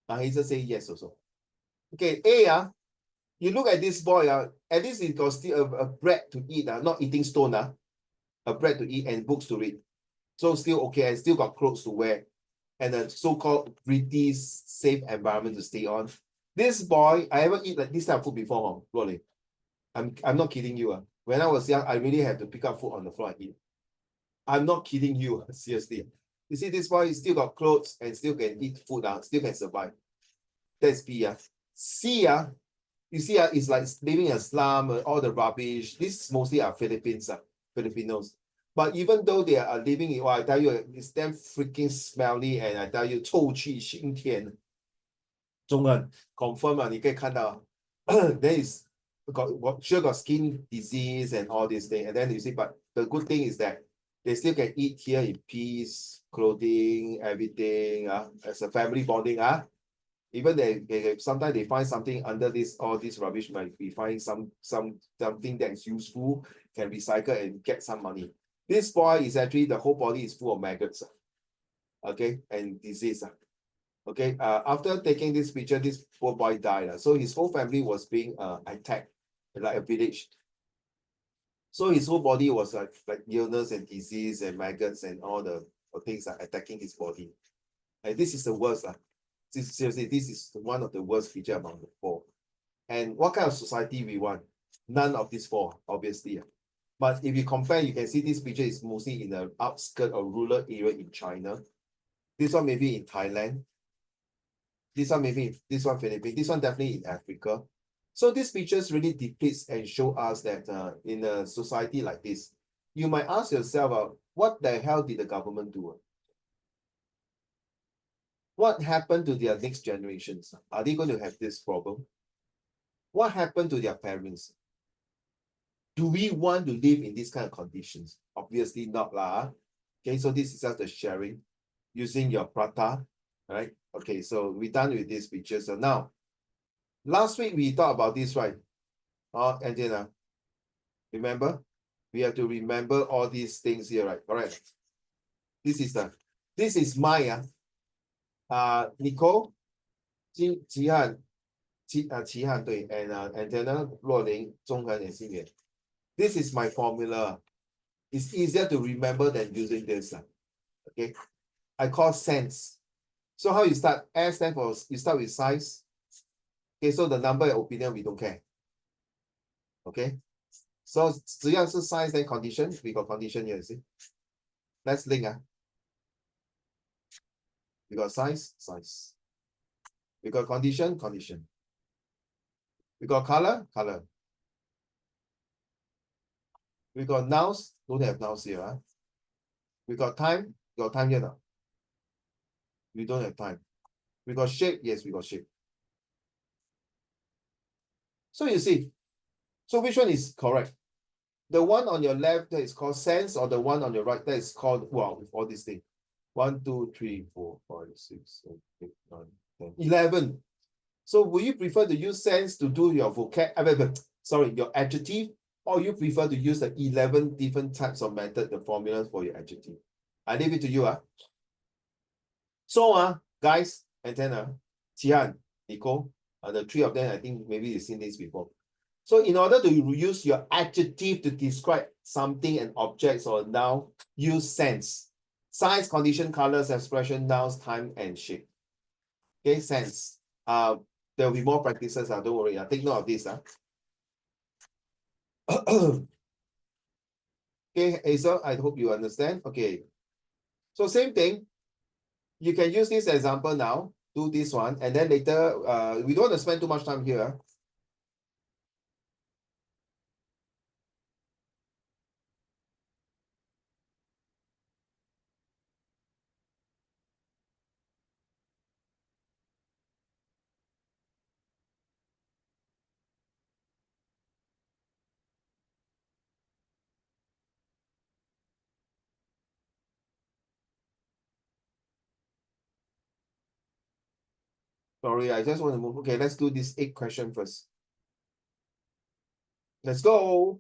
Hazel say yes also. Okay, A, you look at this boy, at least he got still a bread to eat, not eating stone, a bread to eat and books to read. So still okay, and still got clothes to wear, and a so-called pretty safe environment to stay on. This boy, I ever eat like this type of food before, Rolling. I'm not kidding you. When I was young, I really had to pick up food on the floor and eat. I'm not kidding you, seriously. You see, this boy still got clothes and still can eat food, still can survive. That's B. C, you see, it's like living in a slum, all the rubbish. This mostly are Filipinos. But even though they are living in, I tell you, it's damn freaking smelly, and I tell you, 臭气熏天。中文 confirm 你可以看到 then is sure got skin disease and all these things. And then you see, but the good thing is that they still can eat here in peace, clothing, everything, as a family bonding. Even they sometimes they find something under all this rubbish, might be finding something that is useful, can recycle and get some money. This boy is actually, the whole body is full of maggots, okay, and disease. Okay, after taking this picture, this poor boy died. So his whole family was being attacked like a village. So his whole body was like illness and disease and maggots and all the things are attacking his body. And this is the worst. Seriously, this is one of the worst feature among the 4. And what kind of society we want? None of these 4, obviously. But if you compare, you can see this picture is mostly in the outskirts or rural area in China. This one maybe in Thailand. This one maybe, this one Philippines. This one definitely in Africa. So these pictures really depicts and show us that in a society like this, you might ask yourself, what the hell did the government do? What happened to their next generations? Are they going to have this problem? What happened to their parents? Do we want to live in these kind of conditions? Obviously not lah. Okay, so this is just the sharing using your prata, right? Okay, so we're done with this picture. So now, last week we talked about this, right? Antenna, remember? We have to remember all these things here, right? Correct. This is Maya. Nicole, Qihan, and Antenna, Luoling, Zhonghan, and Xinyan. This is my formula. It's easier to remember than using this. Okay, I call sense. So how you start? S stands for, you start with size. Okay, so the number and opinion we don't care. Okay, so 只要是 size then condition, we got condition here, you see. Let's link. We got size. We got condition. We got color. We got nouns, don't have nouns here. We got time here now. We don't have time. We got shape, yes, we got shape. So you see, so which one is correct? The one on your left that is called sense, or the one on your right that is called, wow, with all these things. 1, 2, 3, 4, 5, 6, 7, 8, 9, 10, 11. So will you prefer to use sense to do your your adjective, or you prefer to use the 11 different types of method, the formulas for your adjective? I leave it to you. So guys, Antenna, Qian, Nicole, the 3 of them, I think maybe you've seen this before. So in order to use your adjective to describe something, an object or a noun, use sense. Size, condition, colors, expression, nouns, time, and shape. Okay, sense. There will be more practices. Don't worry. Take note of this. Okay, Hazel, I hope you understand. Okay. So same thing. You can use this example now, do this one, and then later, we don't want to spend too much time here. Sorry, I just want to move. Okay, let's do this 8 question first. Let's go.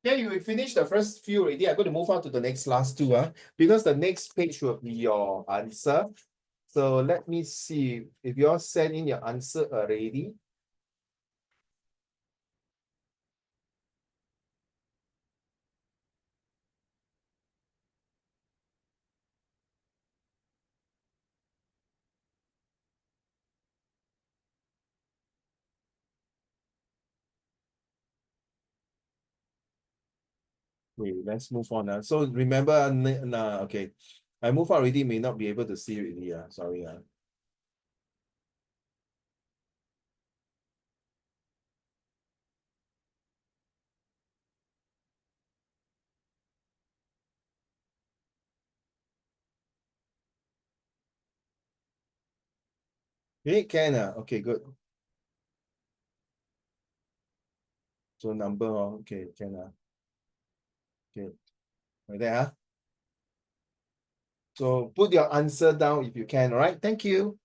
Yeah, you finished the first few already. I'm going to move on to the last two, because the next page will be your answer. So let me see if you all send in your answer already. Wait, let's move on. So remember, okay, I move on already, may not be able to see it already. Sorry. Okay, can. Okay, good. So number, okay, can. Okay, like that. So put your answer down if you can, all right? Thank you.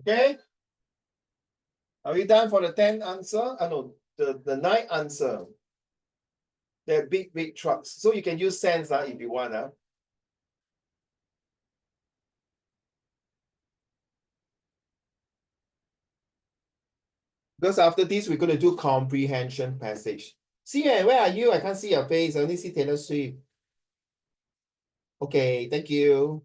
Okay. Are we done for the 10th answer? No, the 9th answer. They're big trucks. So you can use sense if you want. Because after this, we're going to do comprehension passage. Sian, where are you? I can't see your face. I only see Taylor Swift. Okay, thank you.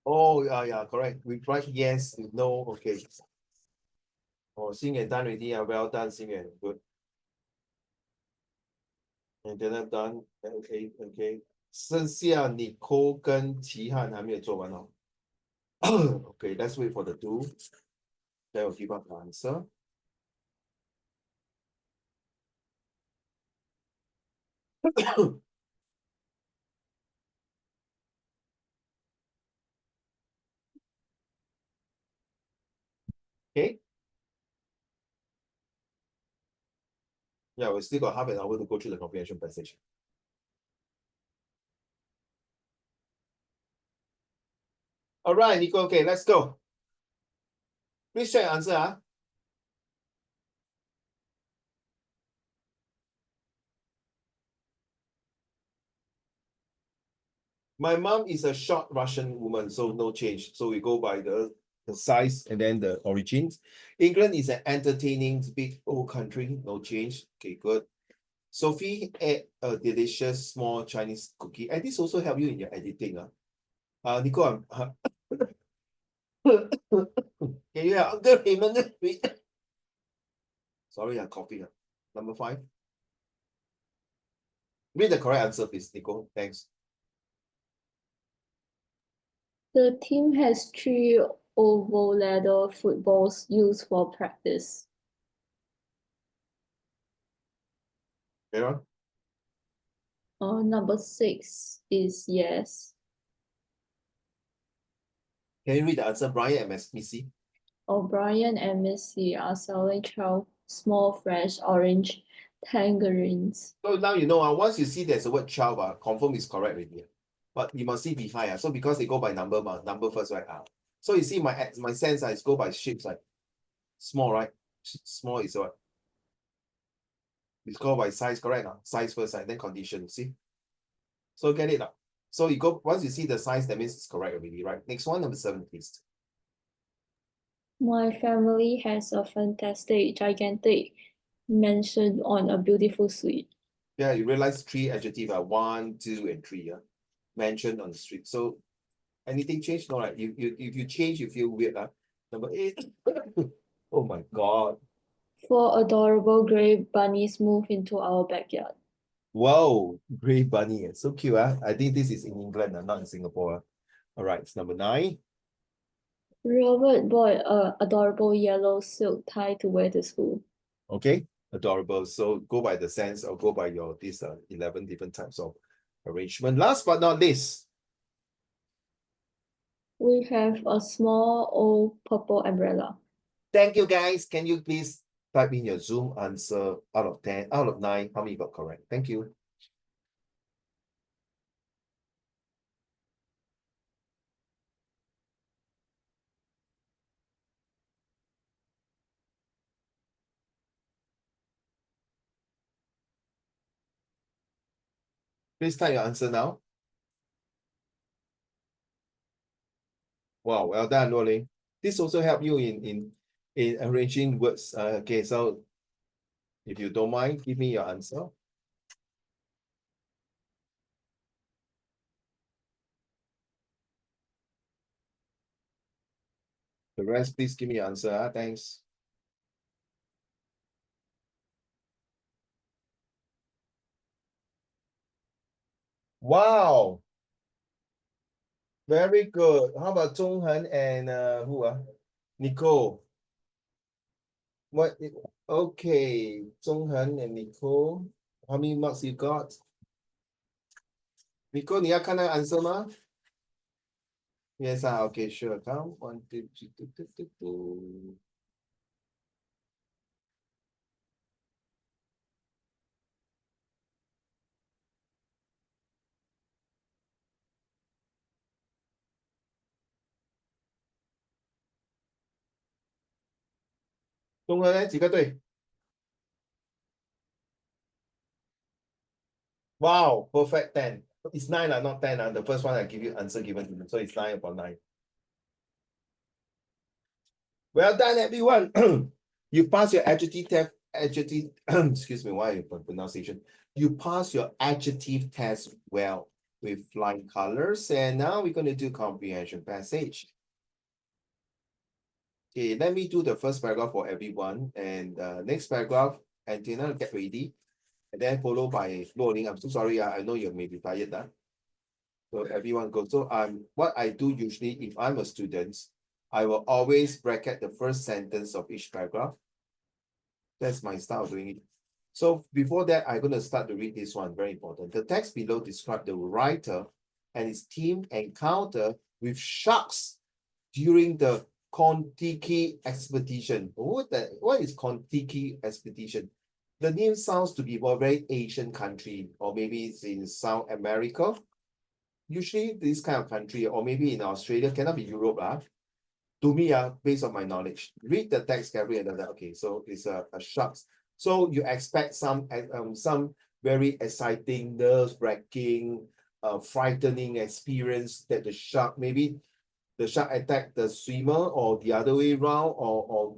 Oh, yeah, correct. We write yes, no, okay. Oh, Xingyan done already. Well done, Xingyan. Good. And then done. Okay, okay. 剩下 Nicole 跟齐汉还没有做完哦。Okay, let's wait for the two. They will give us the answer. Okay. Yeah, we still got half an hour to go through the comprehension passage. All right, Nico. Okay, let's go. Please check your answer. My mom is a short Russian woman, so no change. So we go by the size and then the origins. England is an entertaining, big old country, no change. Okay, good. Sophie ate a delicious small Chinese cookie. And this also help you in your editing. Nico, can you help Uncle Raymond read? Sorry, I'm coughing. Number 5. Read the correct answer, please, Nico. Thanks. The team has 3 oval ladder footballs used for practice. Aaron? Number 6 is yes. Can you read the answer, Brian and Missy? O'Brien and Missy are selling 12 small fresh orange tangerines. So now you know, once you see there's a word 12, confirm is correct already. But you must see behind. So because they go by number, number first, right? So you see my sense is go by shapes, like small, right? Small is what? It's called by size, correct? Size first, right? Then condition, see? So get it. So you go, once you see the size, that means it's correct already, right? Next one, number 7, please. My family has a fantastic, gigantic mansion on a beautiful street. Yeah, you realize 3 adjectives are 1, 2, and 3. Mentioned on the street. So anything changed? No, right? If you change, you feel weird. Number 8. Oh my God. 4 adorable gray bunnies move into our backyard. Wow, gray bunny. So cute. I think this is in England, not in Singapore. All right, it's number 9. Robert bought an adorable yellow silk tie to wear to school. Okay, adorable. So go by the sense or go by your these 11 different types of arrangement. Last but not least, We have a small old purple umbrella. thank you guys. Can you please type in your Zoom answer out of 10, out of 9, how many got correct? Thank you. Please type your answer now. Wow, well done, Rolling. This also help you in arranging words. Okay, so if you don't mind, give me your answer. The rest, please give me your answer. Thanks. Wow. Very good. How about Zhonghan and who are? Nicole. What? Okay, Zhonghan and Nicole. How many marks you got? Nicole, 你要看那个 answer 吗 ？Yes, okay, sure. Come, 1, 2, 3, 2. 综合呢几个对 ？Wow, perfect 10. It's 9 not 10 The first one I give you answer given to me, so it's 9 upon 9. Well done, everyone. You pass your adjective test. Excuse me, why pronunciation? You pass your adjective test well with flying colors, and now we're going to do comprehension passage. Okay, let me do the first paragraph for everyone, and next paragraph, Antenna, get ready, and then followed by Luoling. I'm so sorry, I know you may be tired now. So everyone go. So what I do usually, if I'm a student, I will always bracket the first sentence of each paragraph. That's my style of doing it. So before that, I'm going to start to read this one, very important. The text below describes the writer and his team encounter with sharks during the Kon-Tiki expedition. What is Kon-Tiki expedition? The name sounds to be a very Asian country, or maybe it's in South America. Usually this kind of country, or maybe in Australia, cannot be Europe. To me, based on my knowledge, read the text carefully and okay, so it's a sharks. So you expect some very exciting, nerve-wracking, frightening experience that the shark, maybe the shark attacked the swimmer or the other way around, or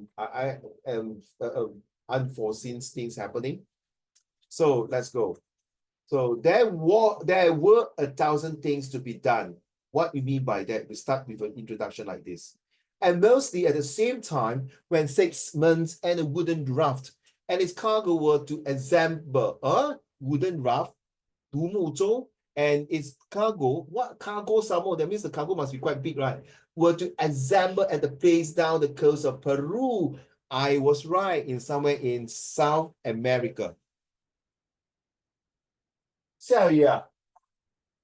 unforeseen things happening. So let's go. So there were 1,000 things to be done. What we mean by that? We start with an introduction like this. And mostly at the same time, when 6 months and a wooden raft and its cargo were to assemble a wooden raft, 独木舟, and its cargo, what cargo some more? That means the cargo must be quite big, right? Were to assemble at the place down the coast of Peru. I was right, in somewhere in South America. So yeah,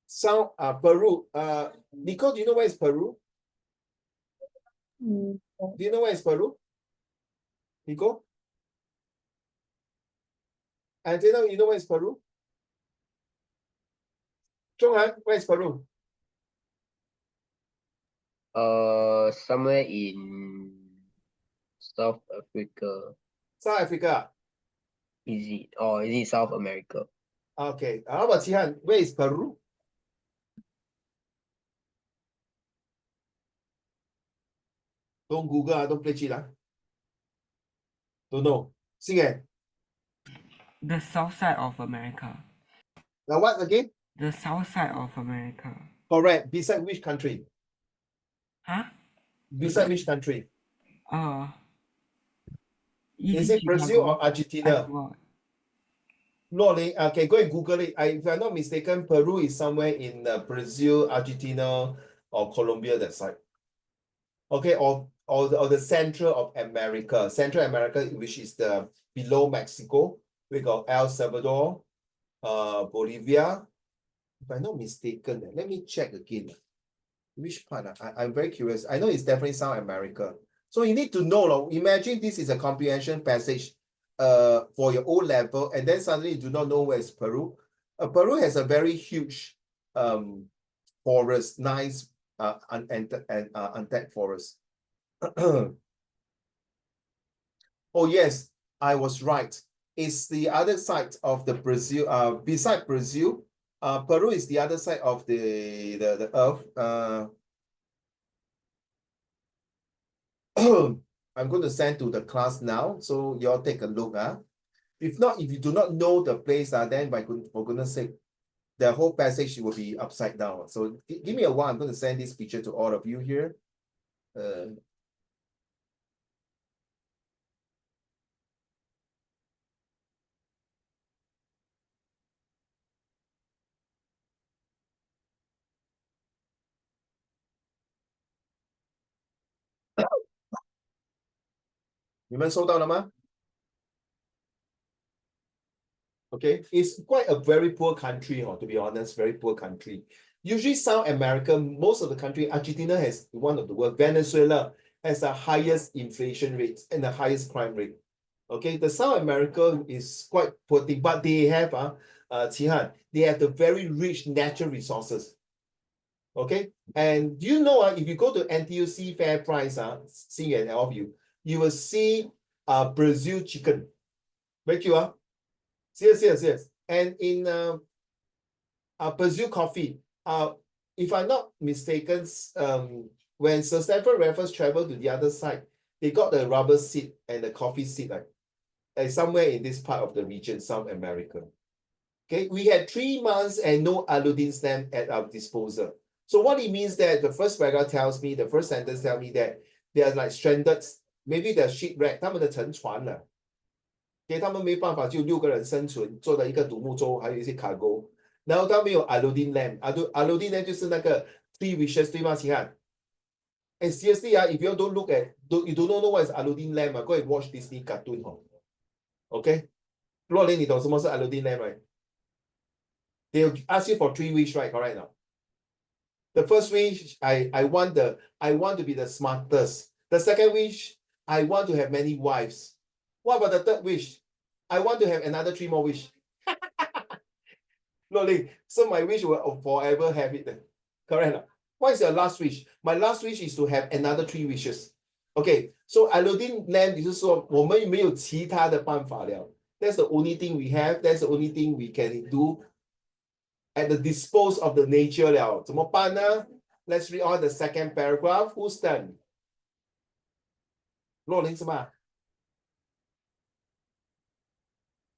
South Peru. Nicole, do you know where is Peru? Do you know where is Peru? Nicole? Antenna, you know where is Peru? Zhonghan, where is Peru? Somewhere in South Africa. South Africa. Is it South America? Okay. How about Qihan? Where is Peru? Don't Google, don't play cheat. Don't know. Sing it. The south side of America. Now what again? The south side of America. Correct. Beside which country? Huh? Beside which country? Is it Brazil or Argentina? No, okay, go and Google it. If I'm not mistaken, Peru is somewhere in Brazil, Argentina, or Colombia, that side. Okay, or the Central of America. Central America, which is the below Mexico. We got El Salvador, Bolivia. If I'm not mistaken, let me check again. Which part? I'm very curious. I know it's definitely South America. So you need to know, imagine this is a comprehension passage for your O level, and then suddenly you do not know where is Peru. Peru has a very huge forest, nice untapped forest. Oh yes, I was right. It's the other side of the Brazil. Beside Brazil, Peru is the other side of the earth. I'm going to send to the class now, so y'all take a look. If not, if you do not know the place, then for goodness sake, the whole passage will be upside down. So give me a while. I'm going to send this picture to all of you here. You们收到了吗? Okay, it's quite a very poor country, to be honest, very poor country. Usually South America, most of the country, Argentina has one of the worst. Venezuela has the highest inflation rates and the highest crime rate. Okay, the South America is quite poor thing, but they have Qihan, they have the very rich natural resources. Okay, and you know, if you go to NTUC Fair Price, see and all of you, you will see Brazil chicken. Make you yes. And in Brazil coffee, if I'm not mistaken, when Sir Stamford Raffles traveled to the other side, they got the rubber seat and the coffee seat somewhere in this part of the region, South America. Okay, we had 3 months and no Aludin stamp at our disposal. So what it means that the first paragraph tells me, the first sentence tells me that they are like stranded, maybe they're shipwrecked, 他们的沉船了。给他们没办法，就6个人生存，坐在一个独木舟，还有一些 cargo。然后他们有 Aludin lamp，Aludin lamp 就是那个 Three Wishes 对吗？请看。And seriously, if you don't look at, you don't know what is Aludin lamp, go and watch Disney cartoon. Okay? 若琳，你懂什么是 Aludin lamp, right? They will ask you for 3 wishes, right? Correct now. The first wish, I want to be the smartest. The second wish, I want to have many wives. What about the third wish? I want to have another 3 more wish. Loli, so my wish will forever have it. Correct. What is your last wish? My last wish is to have another 3 wishes. Okay, so Aludin lamp 就是说我们没有其他的办法了。That's the only thing we have. That's the only thing we can do at the dispose of the nature 了。怎么办呢？ Let's read on the second paragraph. Who's done? 洛琳是吗？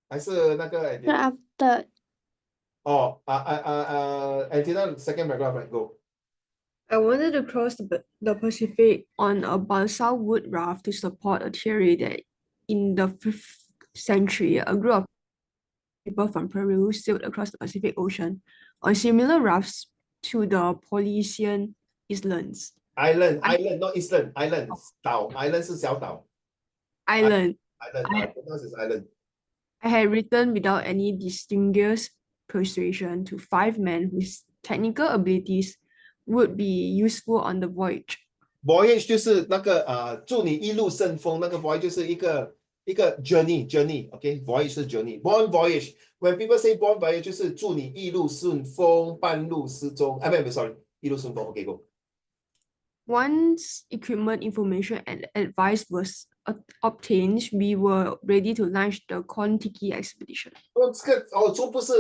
还是那个 After Antina, second paragraph, right? Go. I wanted to cross the Pacific on a balsa wood raft to support a theory that in the 5th century, a group of people from Peru sailed across the Pacific Ocean on similar rafts to the Polynesian Islands. Island, not Island. Island, 岛 Island 是小岛 Island. This is island. I had written without any distinguished persuasion to 5 men whose technical abilities would be useful on the voyage. Voyage 就是那个祝你一路顺风，那个 voyage 就是一个 journey, okay? Voyage 是 journey. Born voyage. When people say born voyage 就是祝你一路顺风，半路失踪。sorry, 一路顺风。Okay, go. Once equipment information and advice was obtained, we were ready to launch the Kon-Tiki expedition. 这个就不是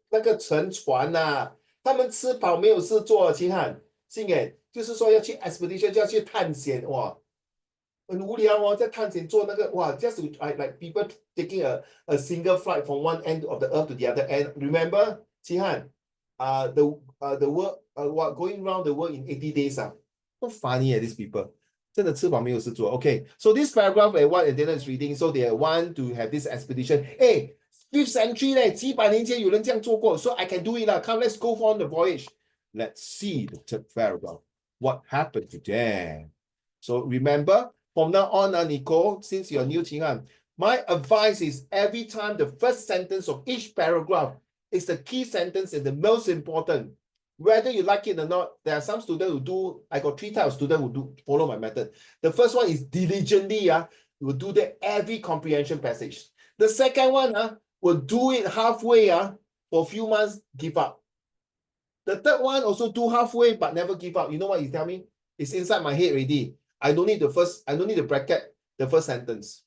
那个沉船呐，他们吃饱没有事做，秦汉信眼就是说要去 expedition 就要去探险，哇，很无聊哦，在探险做那个哇 just like people taking a single flight from one end of the earth to the other end. Remember, 秦汉the world what going around the world in 80 days so funny these people. 真的吃饱没有事做。Okay, so this paragraph and what Antina is reading, so they want to have this expedition. Hey, 5th century 嘞，几百年前有人这样做过 so I can do it lah. Come, let's go on the voyage. Let's see the third paragraph. What happened to them? So remember, from now on, Nicole, since you're new, Qing'an, my advice is every time the first sentence of each paragraph is the key sentence and the most important. Whether you like it or not, there are some students who do, I got 3 types of students who do follow my method. The first one is diligently, will do that every comprehension passage. The second one will do it halfway for a few months, give up. The third one also do halfway but never give up. You know what he tell me? It's inside my head already. I don't need the bracket, the first sentence.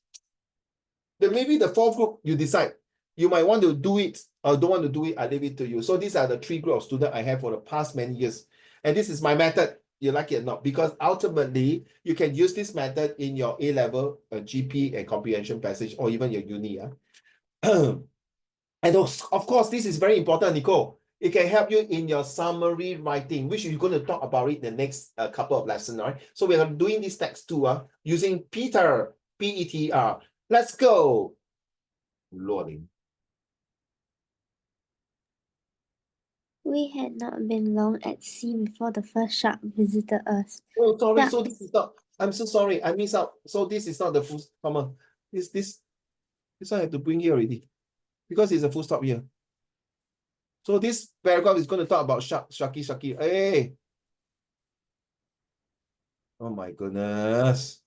Then maybe the fourth group, you decide. You might want to do it or don't want to do it, I leave it to you. So these are the three groups of students I have for the past many years. And this is my method, you like it or not, because ultimately you can use this method in your A-level, GP and comprehension passage, or even your uni. And of course, this is very important, Nicole. It can help you in your summary writing, which you're going to talk about it in the next couple of lessons, right? So we are doing this text too, using Peter, P-E-T-R. Let's go. Loading. We had not been long at sea before the first shark visited us. Oh, sorry. Yeah. So this is not. I'm so sorry. I missed out. So this is not the full. Come on. This one I have to bring here already, because it's a full stop here. So this paragraph is going to talk about sharky. Hey. Oh my goodness.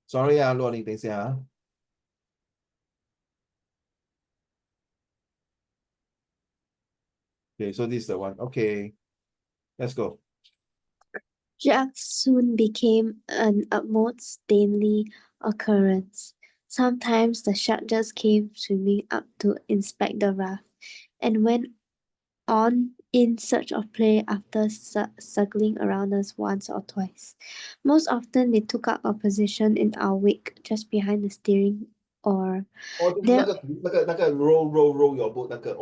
Sorry, Loading. 等一下。Okay, so this is the one. Okay, let's go. Sharks soon became an utmost daily occurrence. Sometimes the shark just came swimming up to inspect the raft, and went on in search of prey after circling around us once or twice. Most often they took up a position in our wake, just behind the steering oar. 哦，就是那个 row your boat 那个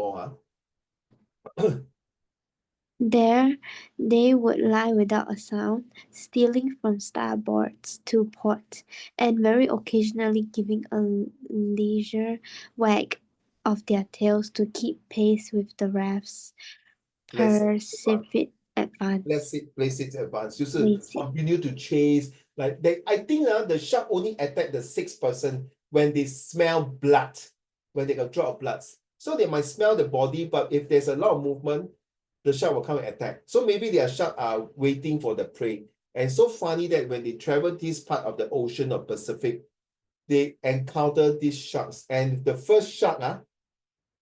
There they would lie without a sound, stealing from starboards to port, and very occasionally giving a leisure wag of their tails to keep pace with the raft's perceived advance. Place it advance，就是 Place it. continue to chase. Like I think the shark only attack the sixth person when they smell blood, when they got drop of blood. So they might smell the body, but if there's a lot of movement, the shark will come and attack. So maybe their shark are waiting for the prey. And so funny that when they travel this part of the ocean of Pacific, they encounter these sharks. And the first shark,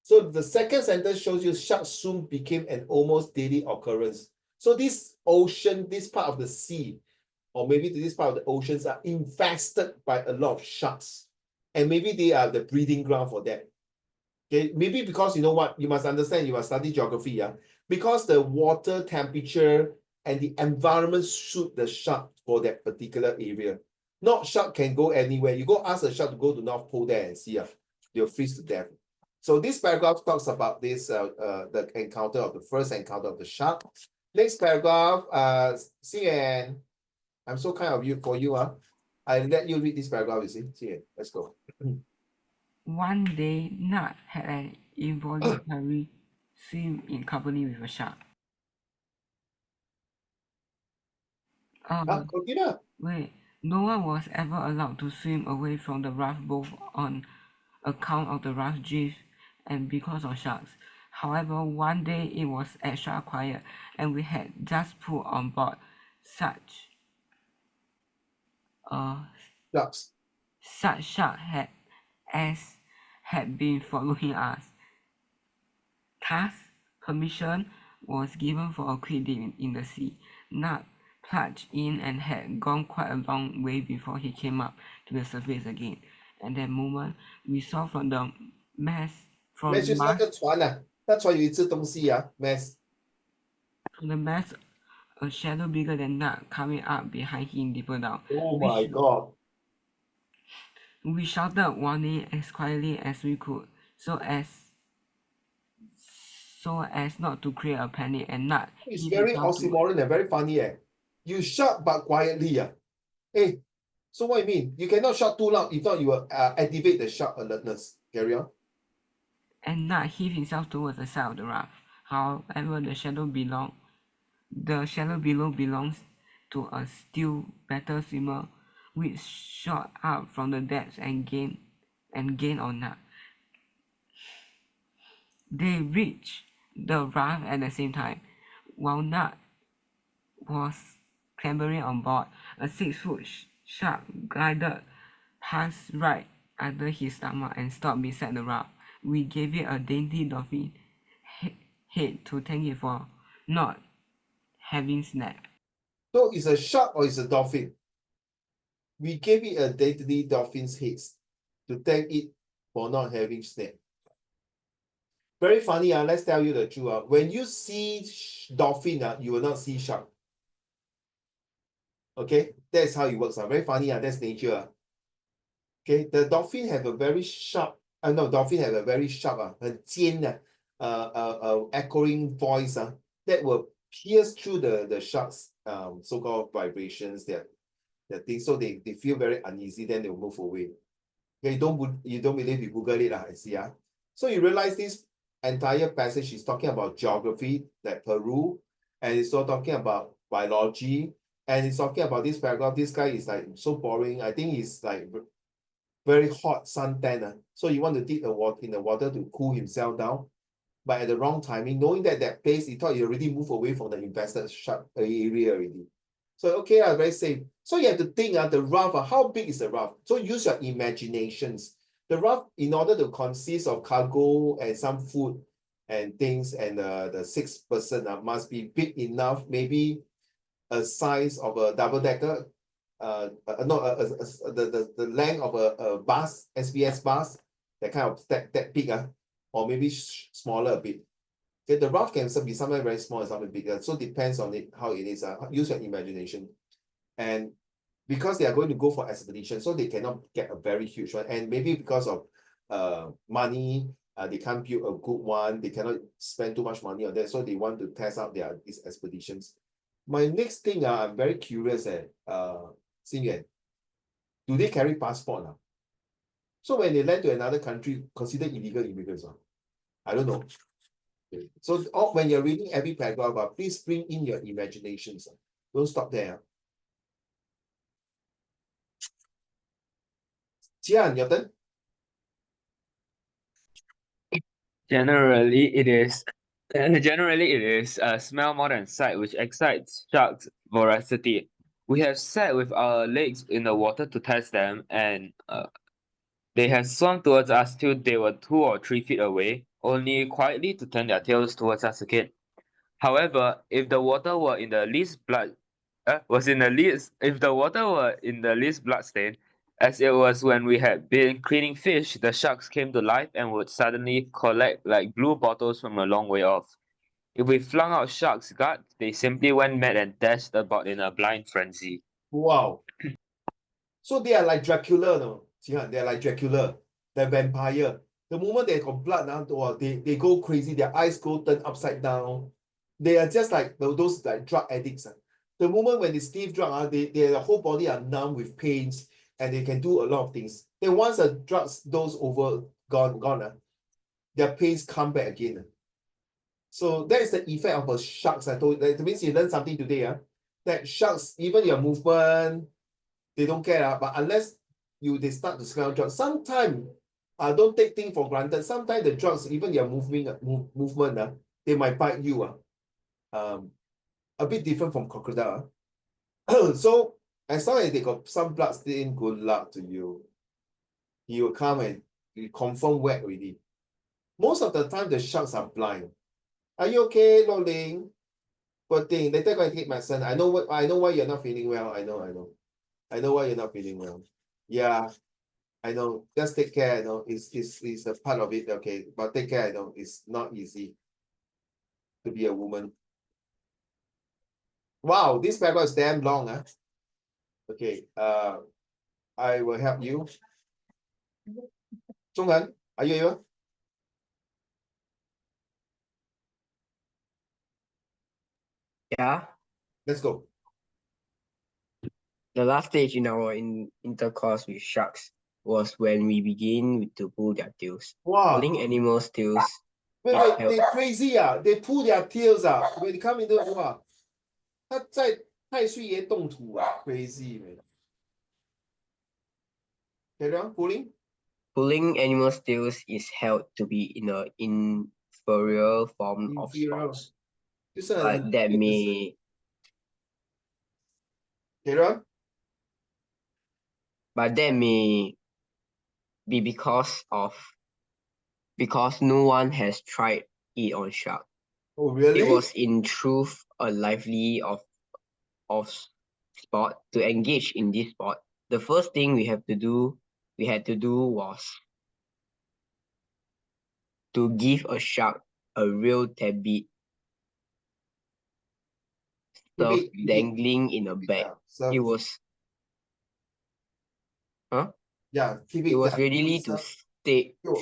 so the second sentence shows you sharks soon became an almost daily occurrence. So this ocean, this part of the sea, or maybe this part of the oceans are infested by a lot of sharks. And maybe they are the breeding ground for that. Okay, maybe because you know what, you must understand, you must study geography, because the water temperature and the environment suit the shark for that particular area. Not shark can go anywhere. You go ask a shark to go to North Pole there and see, they'll freeze to death. So this paragraph talks about this, the encounter of the first encounter of the shark. Next paragraph, Xian, I'm so kind of you for you. I let you read this paragraph, you see. Xian, let's go. One day, Nat had an involuntary swim in company with a shark. Continue. Wait, no one was ever allowed to swim away from the raft, both on account of the raft drift and because of sharks. However, one day it was extra quiet, and we had just put on board such shark had been following us. Thus, permission was given for a quick dip in the sea. Nat plunged in and had gone quite a long way before he came up to the surface again. At that moment, we saw from the mast from Mess 就是那个船那船有一只东西mess. From the mast, a shadow bigger than Nat coming up behind him deeper down. Oh my god. We shouted warning as quietly as we could, so as not to create a panic, and Nat. It's very oxymoron and very funny. You shout but quietly. Hey, so what you mean? You cannot shout too loud, if not you will activate the shark alertness. Carry on. And Nat heaved himself towards the side of the raft. However, the shadow below belongs to a still better swimmer, which shot up from the depths and gained on Nat. They reached the raft at the same time. While Nat was Clambering on board, a 6-foot shark glided past right under his stomach and stopped beside the raft. We gave it a dainty dolphin head to thank it for not having snapped. So it's a shark or it's a dolphin? We gave it a dainty dolphin's head to thank it for not having snapped. Very funny, let's tell you the truth. When you see dolphin, you will not see shark. Okay, that's how it works. Very funny, that's nature. Okay, the dolphin have a very sharp, dolphin have a very sharp, 很尖echoing voice that will pierce through the shark's so-called vibrations, that thing, so they feel very uneasy, then they will move away. Okay, you don't believe, you Google it, I see. So you realize this entire passage is talking about geography, like Peru, and it's also talking about biology, and it's talking about this paragraph. This guy is like so boring. I think he's like very hot suntan. So you want to dip in the water to cool himself down, but at the wrong timing, knowing that place, he thought he already moved away from the infested shark area already. So okay, very safe. So you have to think, the raft, how big is the raft? So use your imaginations. The raft, in order to consist of cargo and some food and things, and the 6 person must be big enough, maybe a size of a double-decker, the length of a bus, SBS bus, that kind of that big, or maybe smaller a bit. Okay, the raft can be somewhere very small and somewhere bigger. So depends on it, how it is. Use your imagination. And because they are going to go for expedition, so they cannot get a very huge one. And maybe because of money, they can't build a good one. They cannot spend too much money on that. So they want to test out these expeditions. My next thing, I'm very curious, Xin Yuan, do they carry passport now? So when they land to another country, consider illegal immigrants. I don't know. Okay. So when you're reading every paragraph, please bring in your imaginations. Don't stop there. Jian, your turn. Generally, it is smell more than sight, which excites sharks' voracity. We have sat with our legs in the water to test them, and they have swum towards us till they were 2 or 3 feet away, only quietly to turn their tails towards us again. However, if the water were in the least bloodstained, as it was when we had been cleaning fish, the sharks came to life and would suddenly collect like blue bottles from a long way off. If we flung out sharks' guts, they simply went mad and dashed about in a blind frenzy. Wow. So they are like Dracula, no? They are like Dracula, the vampire. The moment they got blood now, they go crazy. Their eyes go turn upside down. They are just like those like drug addicts. The moment when they sniff drug, their whole body are numb with pains, and they can do a lot of things. Then once the drugs dose over gone, their pains come back again. So that is the effect of a sharks. I told you. That means you learned something today. That sharks, even your movement, they don't care. But unless they start to smell drugs, sometimes don't take things for granted. Sometimes the drugs, even your movement, they might bite you. A bit different from crocodile. So as long as they got some blood stain, good luck to you. He will come and he confirm wet already. Most of the time, the sharks are blind. Are you okay, Lo Ling? Poor thing. Later go and take medicine. I know why you're not feeling well. I know why you're not feeling well. Yeah, I know. Just take care. I know it's a part of it. Okay, but take care. I know it's not easy to be a woman. Wow, this paragraph is damn long. Okay. I will help you. Zhonghan, are you here? Yeah. Let's go. The last stage in our intercourse with sharks was when we begin to pull their tails. Wow. Pulling animals' tails. Wait, they crazy. They pull their tails. When they come into wow. 他在太岁爷动土crazy man. Carry on, pulling. Pulling animals' tails is held to be in an inferior form of sports. That may Carry on. But that may be because no one has tried it on shark. Oh, really? It was in truth a lively of sport. To engage in this sport, the first thing we had to do was to give a shark a real tabby stuff dangling in a bag. Yeah, It was yeah, keep it it. was Yeah, ready to stick Sure.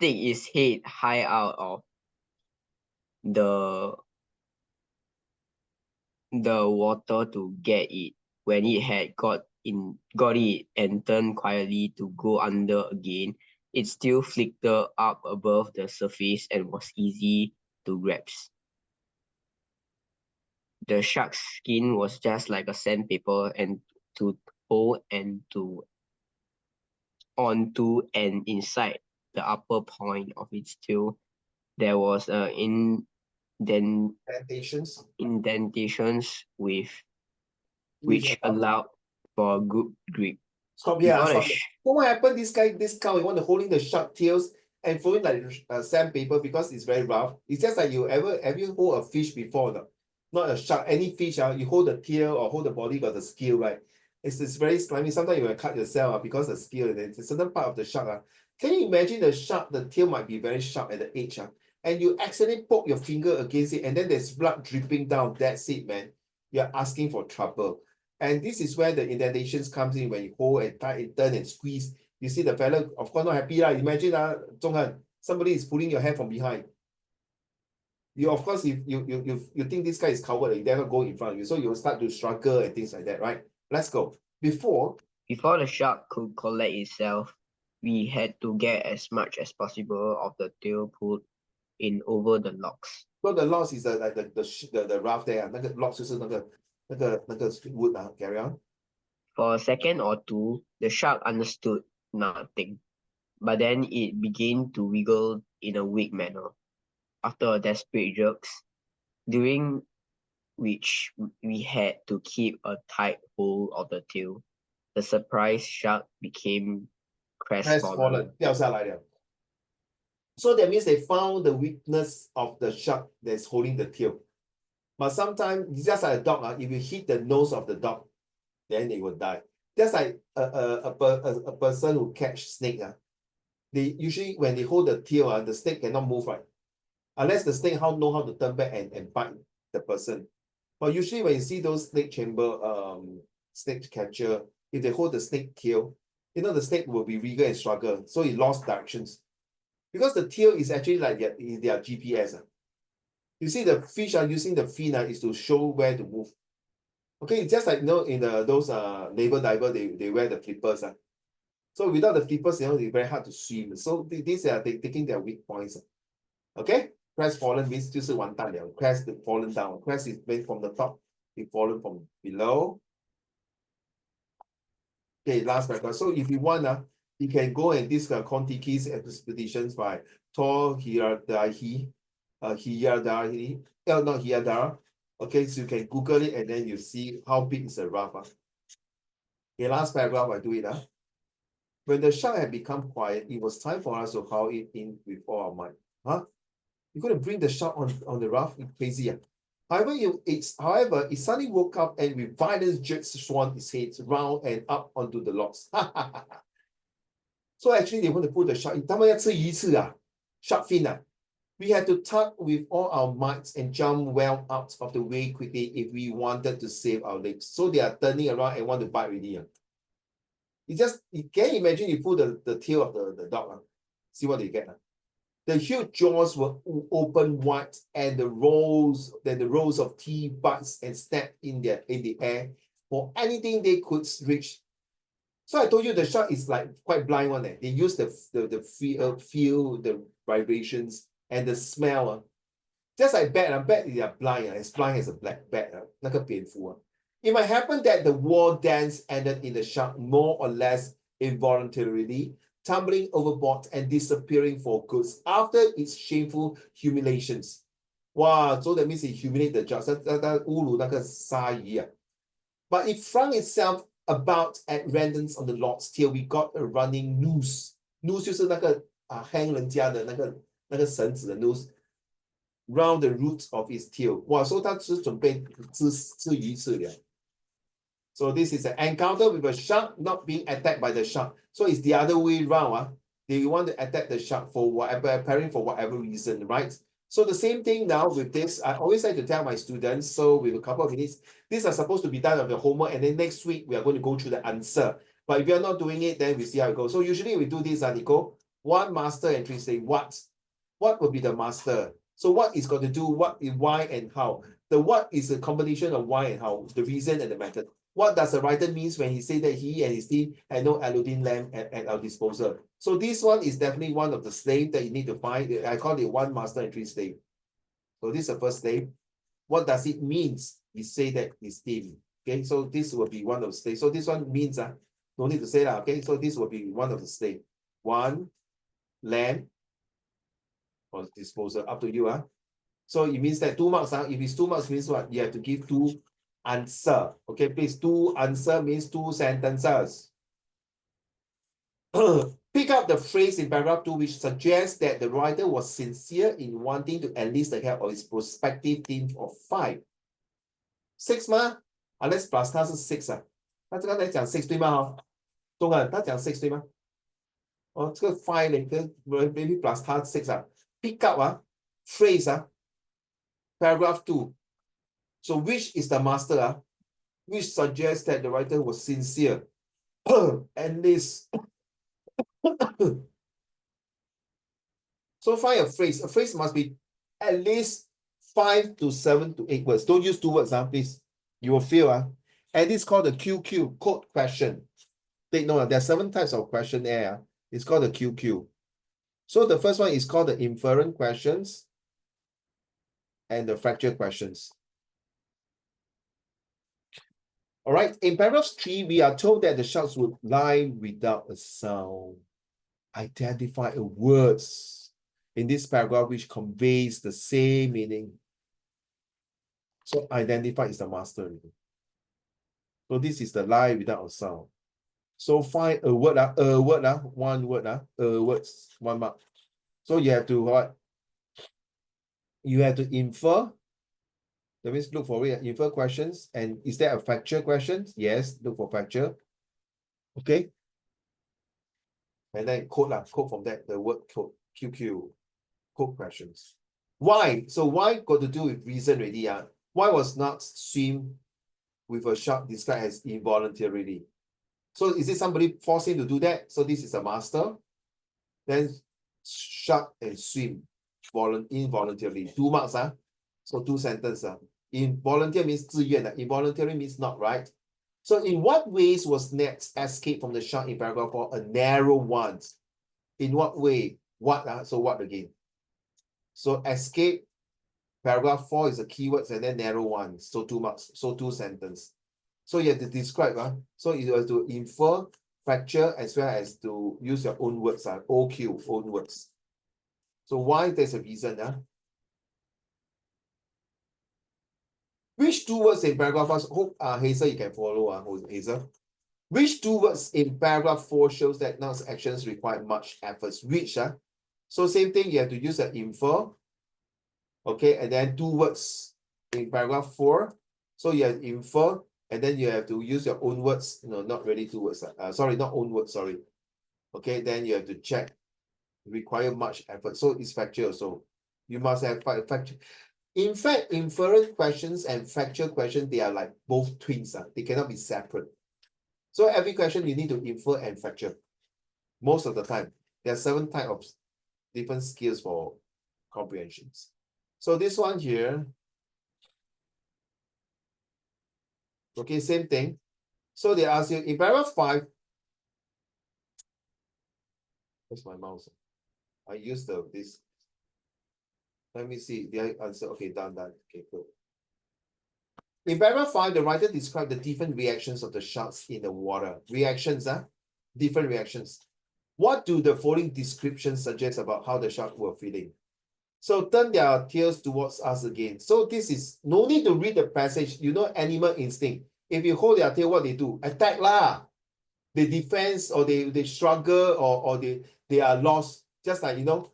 its head high out of the water to get it. When it had got it and turned quietly to go under again, it still flickered up above the surface and was easy to grasp. The shark's skin was just like a sandpaper and to hold and to onto and inside the upper point of its tail there was indentations with which allowed for a good grip. Stop here. Before the Stop here. So what happened? This cow, he want to holding the shark tails and throwing like sandpaper because it's very rough. It's just like have you hold a fish before? No? Not a shark. Any fish, you hold the tail or hold the body, got the scale, right? It's very slimy. Sometimes you will cut yourself because the scale and it's a certain part of the shark. Can you imagine the shark? The tail might be very sharp at the edge, and you accidentally poke your finger against it, and then there's blood dripping down. That's it, man. You're asking for trouble. And this is where the indentations comes in when you hold and tight and turn and squeeze. You see the fellow, of course, not happy. Imagine Zhonghan, somebody is pulling your hair from behind. You, of course, if you think this guy is coward, you never go in front of you. So you'll start to struggle and things like that, right? Let's go. Before the shark could collect itself, we had to get as much as possible of the tail pulled in over the logs. So the logs is like the raft there. 那个 logs 就是那个 wood carry on. For a second or two, the shark understood nothing, but then it began to wiggle in a weak manner. After a desperate jerks, during which we had to keep a tight hold of the tail, the surprised shark became crestfallen. 掉下来了. So that means they found the weakness of the shark that's holding the tail. But sometimes it's just like a dog. If you hit the nose of the dog, then they will die. Just like a person who catch snake. They usually when they hold the tail, the snake cannot move, right? Unless the snake know how to turn back and bite the person. But usually when you see those snake snake catcher, if they hold the snake tail, the snake will be wriggle and struggle. So it lost directions. Because the tail is actually like their GPS. You see the fish are using the fin is to show where to move. Okay, it's just like in those naval diver, they wear the flippers. So without the flippers, it's very hard to swim. So these are taking their weak points. Okay, crest fallen means 就是完蛋了. Crest fallen down. Crest is made from the top. It fallen from below. Okay, last paragraph. So if you want, you can go and this Kon-Tiki's expeditions by Tor Hiyadahi. Not Hiyadara. Okay, so you can Google it and then you see how big is the raft. Okay, last paragraph, I do it. When the shark had become quiet, it was time for us to haul it in with all our might. You're going to bring the shark on the raft? It's crazy. However, it suddenly woke up and with violence jerks swung its head round and up onto the logs. So actually, they want to put the shark. 他们要吃鱼翅shark fin. We had to tug with all our mights and jump well out of the way quickly if we wanted to save our legs. So they are turning around and want to bite already. You can imagine you pull the tail of the dog. See what they get. The huge jaws were open wide, and the rows of teeth bites and snapped in the air for anything they could reach. So I told you the shark is like quite blind one. They use the feel the vibrations and the smell. Just like bat, they are blind. As blind as a black bat. 那个蝙蝠. It might happen that the war dance ended in the shark more or less involuntarily, tumbling overboard and disappearing for good after its shameful humiliations. Wow, so that means it humiliate the judge. 它侮辱那个鲨鱼啊。But it flung itself about at random on the logs till we got a running noose. Noose 就是那个hang 人家的那个绳子的 noose round the roots of its tail. 哇，所以它是准备吃鱼吃了。So this is an encounter with a shark not being attacked by the shark. So it's the other way round. They want to attack the shark for whatever, apparently for whatever reason, right? So the same thing now with this. I always like to tell my students, so with a couple of minutes, these are supposed to be done on the homework, and then next week we are going to go through the answer. But if you're not doing it, then we see how it goes. So usually we do this, Nico. One master and three say what? What will be the master? So what is going to do, what, why, and how? The what is a combination of why and how, the reason and the method. What does the writer means when he say that he and his team had no Elodin lamp at our disposal? So this one is definitely one of the slave that you need to find. I call it one master and three slave. So this is the first slave. What does it means? He say that his team. Okay, so this will be one of the slave. So this one means no need to say that. Okay, so this will be one of the slave. One lamp or disposal, up to you. So it means that 2 marks. If it's 2 marks, means what? You have to give 2 answer. Okay, please. 2 answer means 2 sentences. Pick up the phrase in paragraph 2 which suggests that the writer was sincere in wanting to enlist the help of his prospective team of 5. 6 吗 ？Unless plus 它是 6啊，他刚才讲 6 对吗？中文他讲 6 对吗？哦，这个 5呢，跟 maybe plus 它 6啊。Pick up phrase paragraph 2. So which is the master which suggests that the writer was sincere and this. So find a phrase. A phrase must be at least 5 to 7 to 8 words. Don't use 2 words, please. You will fail. And it's called the QQ, code question. Take note, there are 7 types of questionnaire. It's called the QQ. So the first one is called the inference questions and the fracture questions. All right, in paragraph 3, we are told that the sharks would lie without a sound. Identify a words in this paragraph which conveys the same meaning. So identify is the master. So this is the lie without a sound. So find a word, one word, words, 1 mark. So you have to what? You have to infer. That means look for it, infer questions. And is there a factual question? Yes, look for factual. Okay. And then code from that, the word code, QQ, code questions. Why? So why got to do with reason already? Why was not swim with a shark described as involuntarily? So is it somebody forcing to do that? So this is a master. Then shark and swim involuntarily. 2 marks. So 2 sentences. Involuntary means 自愿, involuntary means not, right? So in what ways was Ned's escape from the shark in paragraph 4 a narrow one? In what way? What? So what again? So escape, paragraph 4 is the keywords and then narrow one. So 2 marks. So 2 sentences. So you have to describe. So you have to infer, fracture, as well as to use your own words. OQ, own words. So why there's a reason? Which 2 words in paragraph 4? Hope Hazel, you can follow. Hazel. Which 2 words in paragraph 4 shows that Ned's actions require much efforts? Which? So same thing, you have to use an infer. Okay, and then 2 words in paragraph 4. So you have infer, and then you have to use your own words. No, not really 2 words. Sorry, not own words, sorry. Okay, then you have to check. Require much effort. So it's factual. So you must have factual. In fact, inference questions and factual questions, they are like both twins. They cannot be separate. So every question you need to infer and factual. Most of the time. There are 7 types of different skills for comprehensions. So this one here. Okay, same thing. So they ask you in paragraph 5. Where's my mouse? I use this. Let me see. Did I answer? Okay, done. Okay, good. In paragraph 5, the writer described the different reactions of the sharks in the water. Reactions, different reactions. What do the following descriptions suggest about how the sharks were feeling? So turn their tails towards us again. So this is no need to read the passage. You know, animal instinct. If you hold their tail, what they do? Attack lah. They defense or they struggle or they are lost. Just like, you know,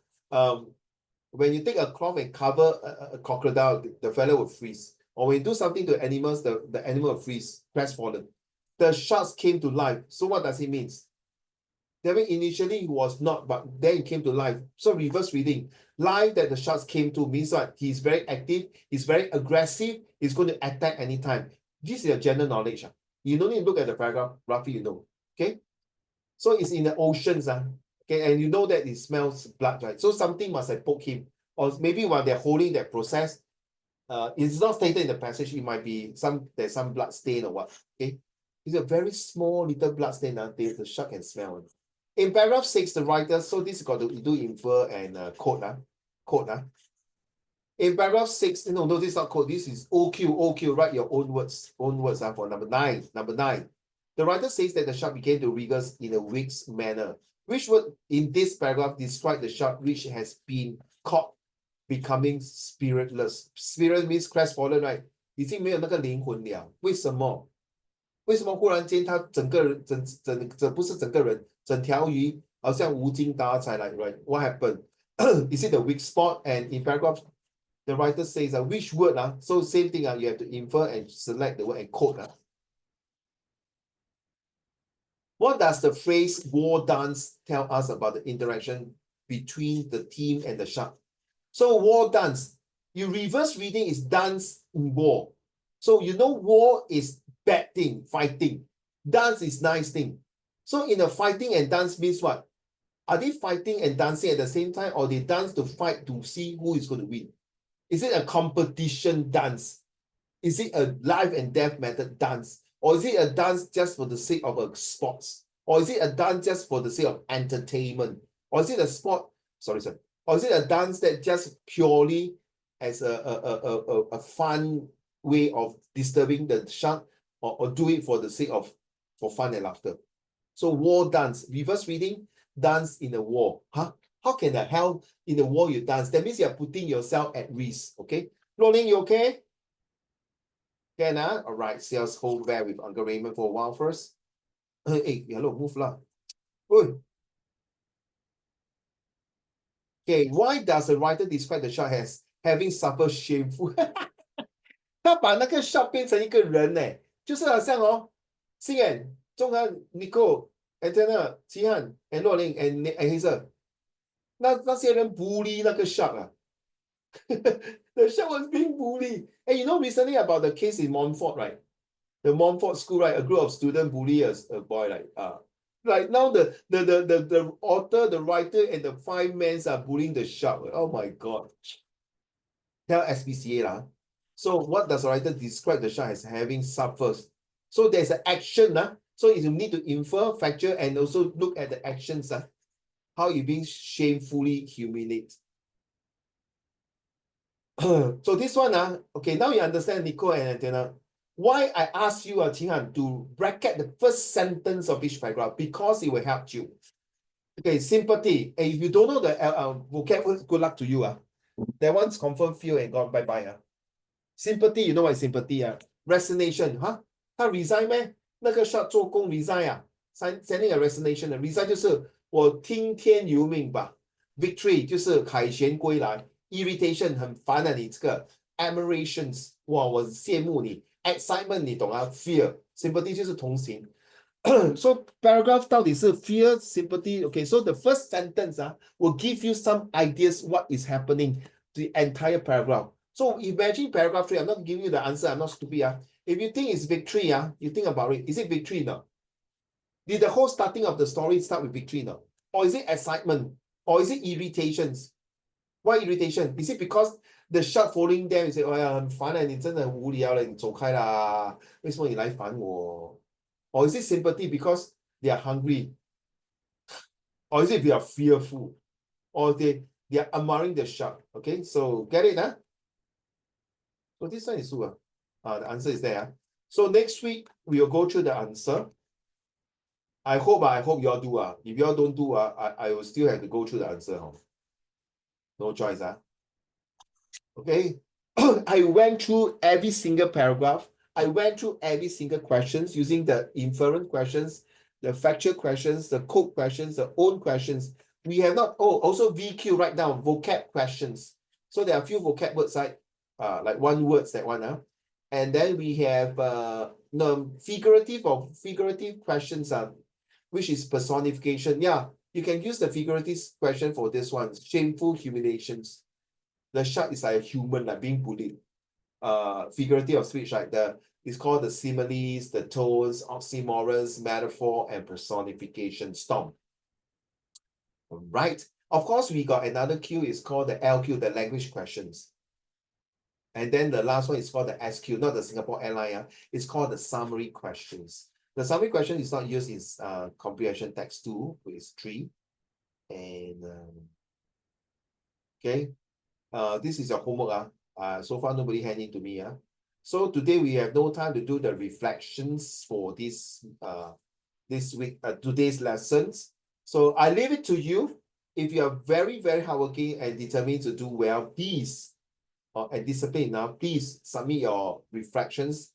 when you take a cloth and cover a crocodile, the fellow will freeze. Or when you do something to animals, the animal will freeze, crestfallen. The sharks came to life. So what does it mean? That means initially he was not, but then he came to life. So reverse reading. Life that the sharks came to means what? He's very active, he's very aggressive, he's going to attack anytime. This is your general knowledge. You don't need to look at the paragraph, roughly you know. Okay? So it's in the oceans. Okay, and you know that it smells blood, right? So something must have poked him. Or maybe while they're holding that process, it's not stated in the passage, it might be there's some blood stain or what. Okay. It's a very small little blood stain that the shark can smell. In paragraph 6, the writer, so this got to do infer and quote. In paragraph 6, no, this is not quote, this is OQ, write your own words for number 9. Number 9. The writer says that the shark began to wriggle in a weak manner. Which word in this paragraph describe the shark which has been caught becoming spiritless? Spirit means crestfallen, right? 已经没有那个灵魂了。为什么？为什么忽然间他整个人不是整个人，整条鱼好像无精打采来 right? What happened? Is it the weak spot? And in paragraph, the writer says which word? So same thing, you have to infer and select the word and quote. What does the phrase war dance tell us about the interaction between the team and the shark? So war dance, you reverse reading is dance in war. So you know war is bad thing, fighting. Dance is nice thing. So in a fighting and dance means what? Are they fighting and dancing at the same time, or they dance to fight to see who is going to win? Is it a competition dance? Is it a life and death method dance? Or is it a dance just for the sake of a sports? Or is it a dance just for the sake of entertainment? Or is it a sport? Sorry. Or is it a dance that just purely as a fun way of disturbing the shark, or do it for the sake of for fun and laughter? So war dance, reverse reading, dance in a war. Huh? How can the hell in the war you dance? That means you're putting yourself at risk. Okay. Rolling, you okay? Can all right, sales hold back with Uncle Raymond for a while first. Hey, hello, move lah. Okay, why does the writer describe the shark as having suffered shameful? 他把那个 shark 变成一个人呢，就是好像星远、钟汉、Nicole、Antenna、齐汉、洛琳、and Hazel， 那些人 bully 那个 shark The shark was being bullied. And you know recently about the case in Montfort, right? The Montfort school, right? A group of students bully a boy, like now the author, the writer, and the 5 men are bullying the shark. Oh my God. Tell SPCA lah. So what does the writer describe the shark as having suffered? So there's an action. So you need to infer, factor, and also look at the actions. How you being shamefully humiliated. So this one, okay, now you understand Nicole and Antenna. Why I ask you, Qinghan, to bracket the first sentence of each paragraph, because it will help you. Okay, sympathy. And if you don't know the vocabulary, good luck to you. That one's confirmed feel and gone bye-bye. Sympathy, you know what is sympathy? Resignation,他 resign 咩？那个 shot 做工 resign sending a resignation. Resign 就是我听天由命吧。Victory 就是凯旋归来。Irritation 很烦你这个。Admirations 哇，我羡慕你。Excitement 你懂Fear sympathy 就是同情。So paragraph 到底是 fear, sympathy. Okay, so the first sentence will give you some ideas what is happening to the entire paragraph. So imagine paragraph 3. I'm not giving you the answer. I'm not stupid. If you think it's victory, you think about it. Is it victory now? Did the whole starting of the story start with victory now? Or is it excitement? Or is it irritations? Why irritation? Is it because the shark following them? You say, 哎呀，很烦你真的很无聊了，你走开啦！为什么你来烦我？ Or is it sympathy because they are hungry? Or is it they are fearful? Or they are admiring the shark? Okay, so get it, So this one is the answer is there. So next week we will go through the answer. I hope you all do. If you all don't do, I will still have to go through the answer. No choice. Okay, I went through every single paragraph. I went through every single questions using the inference questions, the factual questions, the code questions, the own questions. We have not, oh, also VQ right now, vocab questions. So there are a few vocab words like one words, that one. And then we have no figurative questions, which is personification. Yeah, you can use the figurative question for this one, shameful humiliations. The shark is like a human, like being bullied. Figurative of speech, like it's called the similes, the tones, oxymorons, metaphor, and personification storm. Right. Of course, we got another Q, is called the LQ, the language questions. And then the last one is called the SQ, not the Singapore Airline. It's called the summary questions. The summary question is not used in comprehension text 2, which is 3. And okay, this is your homework. So far nobody handing to me. So today we have no time to do the reflections for this week, today's lessons. So I leave it to you. If you are very, very hardworking and determined to do well, please, and discipline now, please submit your reflections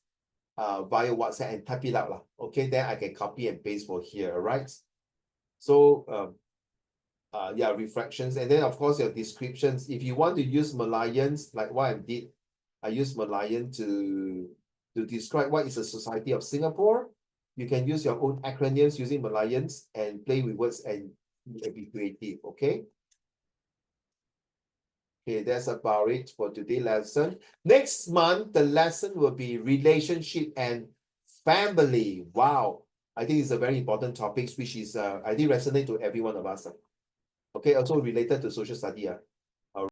via WhatsApp and type it out. Okay, then I can copy and paste for here, all right? So yeah, reflections, and then of course your descriptions. If you want to use Malayans, like what I did, I use Malayan to describe what is the Society of Singapore. You can use your own acronyms using Malayans and play with words and be creative. Okay. Okay, that's about it for today's lesson. Next month, the lesson will be relationship and family. Wow, I think it's a very important topic, which is I think resonate to every one of us. Okay, also related to social study.